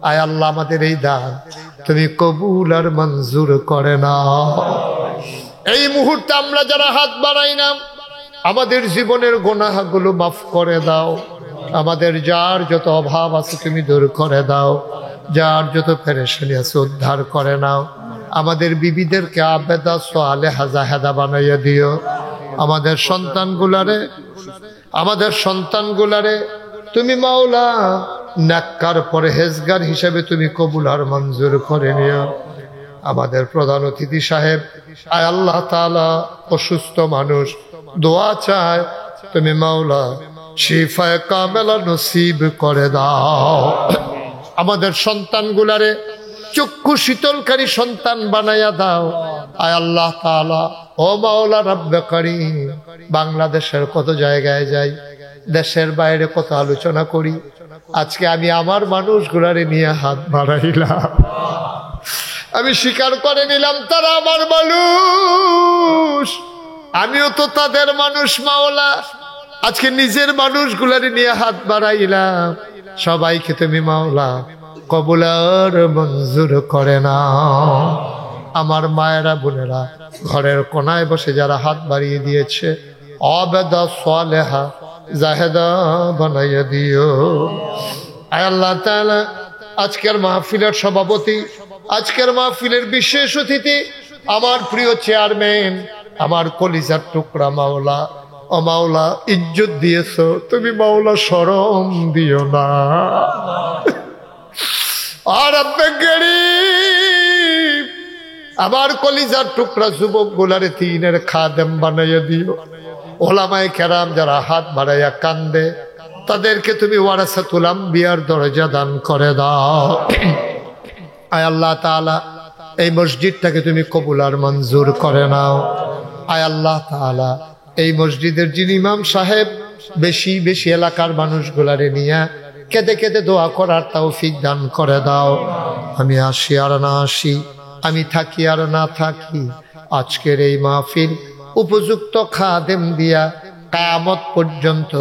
আয় আল্লাহ, আমাদের এই দান তুমি কবুল আর মঞ্জুর করে নাও। এই মুহূর্তে আমরা যারা হাত বাড়াইলাম, আমাদের জীবনের গুনাহগুলো মাফ করে দাও। আমাদের যার যত অভাব আছে তুমি দূর করে দাও। যার যত পেরেশানি আছে উদ্ধার করে নাও। আমাদের বিবিদেরকে আবেদা সালেহা জাহেদা বানাইয়া দিও। আমাদের সন্তানগুলারে তুমি মাওলা নেককার পরহেজগার হিসেবে তুমি কবুল আর মঞ্জুর করে নিও। আমাদের প্রধান অতিথি সাহেব, আয় আল্লাহ তাআলা, অসুস্থ মানুষ, দোয়া চায়, তুমি মাওলা শিফায়ে কামেলা নসিব করে দাও। আমাদের সন্তানগুলারে চক্ষু শীতলকারী সন্তান বানাইয়া দাও। আয় আল্লাহ তাআলা, ও মাওলা রব্বে কারীম, বাংলাদেশের কত জায়গায় যাই, দেশের বাইরে কত আলোচনা করি, আজকে আমি আমার মানুষগুলারে নিয়ে হাত বাড়াইলাম। আমি স্বীকার করে নিলাম তারা আমার মানুষ, আমিও তো তাদের মানুষ মাওলা। আজকে নিজের মানুষগুলারে নিয়ে হাত বাড়াইলাম। সবাইকে তুমি মাওলা কবুল আর মঞ্জুর করে নাও। আমার মায়েরা বোনেরা ঘরের কোনায় বসে যারা হাত বাড়িয়ে দিয়েছে, আবেদা সালেহা জাহেদা বানাইয়া দিও। আয় আল্লাহ তাআলা, আজকের মাহফিলের সভাপতি, আজকের মাহফিলের বিশেষ অতিথি, আমার প্রিয় চেয়ারম্যান, আমার কলিজার টুকরা মাওলা, ও মাওলা ইজ্জত দিয়েছো, তুমি মাওলা শরম দিও না। আর আমার কলিজার টুকরা যুবক গুলারে তিনের খাদেম বানাইয়া দিও। ওলামায়ে কেরাম যারা হাত বাড়াইয়া কান্দে তাদেরকে তুমি ওয়ারাসাতুল আম্বিয়ার দরজা দান করে দাও। আয় আল্লাহ তাআলা এই মসজিদটাকে তুমি কবুল আর মঞ্জুর করে নাও। আয় আল্লাহ তাআলা এই মসজিদের যিনি ইমাম সাহেব বেশি বেশি এলাকার মানুষগুলারে নিয়ে কেঁদে কেঁদে দোয়া করার তৌফিক দান করে দাও। আমি আসি আর না আসি, আমি থাকি আর না থাকি, আজকের এই মাহফিল উপযুক্ত খাদেম দিয়া কিয়ামত পর্যন্ত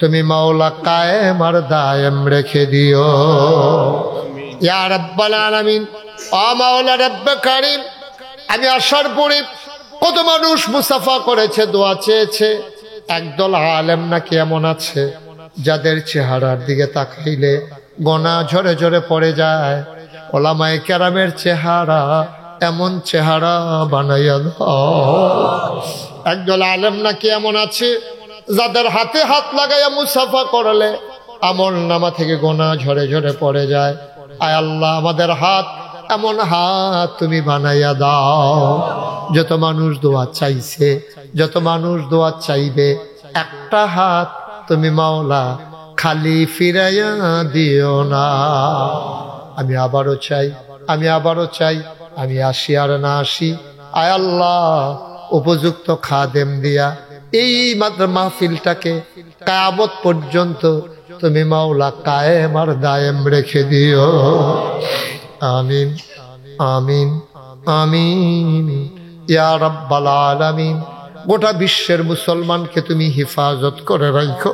তুমি মাওলা কায়েম আর দায়েম রেখে দিও ইয়া রাব্বাল আলামিন। ও মাওলা রব্বে কারীম, আমি আসার পরে কত মানুষ মুসাফা করেছে, দোয়া চেয়েছে। একদল আলেম নাকি এমন আছে যাদের চেহারার দিকে তাকাইলে গোনা ঝরে ঝরে পড়ে যায়। ওলামায়ে কেরামের চেহারা এমন চেহারা বানাইয়া দাও। একদল আলেম নাকি এমন আছে যাদের হাতে হাত লাগাইয়া মুসাফা করলে আমল নামা থেকে গোনা ঝরে ঝরে পড়ে যায়। আয় আল্লাহ আমাদের হাত এমন হাত তুমি বানাইয়া দাও। যত মানুষ দোয়া চাইছে, যত মানুষ দোয়া চাইবে, একটা হাত তুমি মাওলা খালি ফিরাইয়া দিও না। আমি আবারও চাই, আমি আবারও চাই, আমি আসি আর না আসি, আয় আল্লাহ উপযুক্ত খাদেম দিয়া এই মাত্র মাহফিলটাকে কিয়ামত পর্যন্ত তুমি মাওলা কায়েম আর দায়েম রেখে দিও। আমিন আমিন আমিন ইয়া রাব্বাল আলামিন। গোটা বিশ্বের মুসলমানকে তুমি হেফাজত করে রাখো।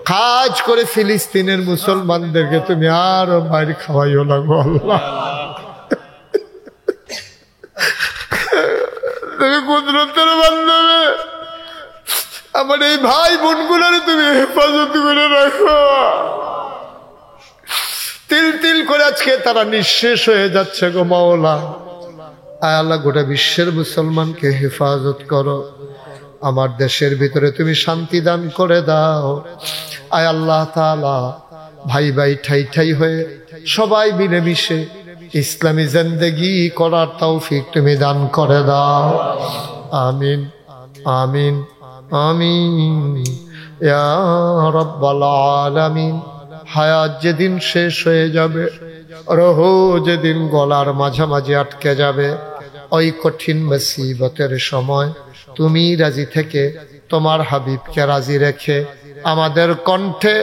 খাস করে ফিলিস্তিনের মুসলমানদেরকে তুমি আরো মার খাওয়াইও না গো আল্লাহ। তুমি কুদরতের মাধ্যমে আমার এই ভাই বোনগুলোর তুমি হেফাজত করে রাখো। তিল তিল করে আজকে তারা নিঃশেষ হয়ে যাচ্ছে গো মাওলা। আয় আল্লাহ গোটা বিশ্বের মুসলমানকে হেফাজত করো। আমার দেশের ভিতরে তুমি শান্তি দান করে দাও। আয় আল্লাহ তাআলা ভাই ভাই ঠাই ঠাই হয়ে সবাই মিলেমিশে ইসলামী জিন্দেগি করার তৌফিক তুমি দান করে দাও। আমিন আমিন আমিন ইয়া রাব্বাল আলামিন। হায়াত যেদিন শেষ হয়ে যাবে, রোহ যেদিন গলার মাঝামাঝি আটকে যাবে, ওই কঠিন মুসিবতের সময় তুমি রাজি থেকে তোমার হাবিবকে রাজি রেখে আমাদের কণ্ঠে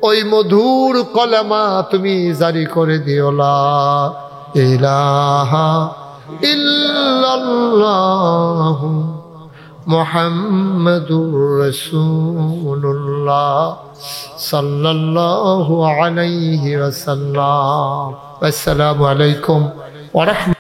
ওই মধুর কলেমা তুমি জারি করে দিও লা ইলাহা ইল্লাল্লাহু মুহাম্মাদুর রাসূলুল্লাহ সাল্লাল্লাহু আলাইহি ওয়াসাল্লাম। আসসালামু আলাইকুম ওয়া রাহমাতুল্লাহ।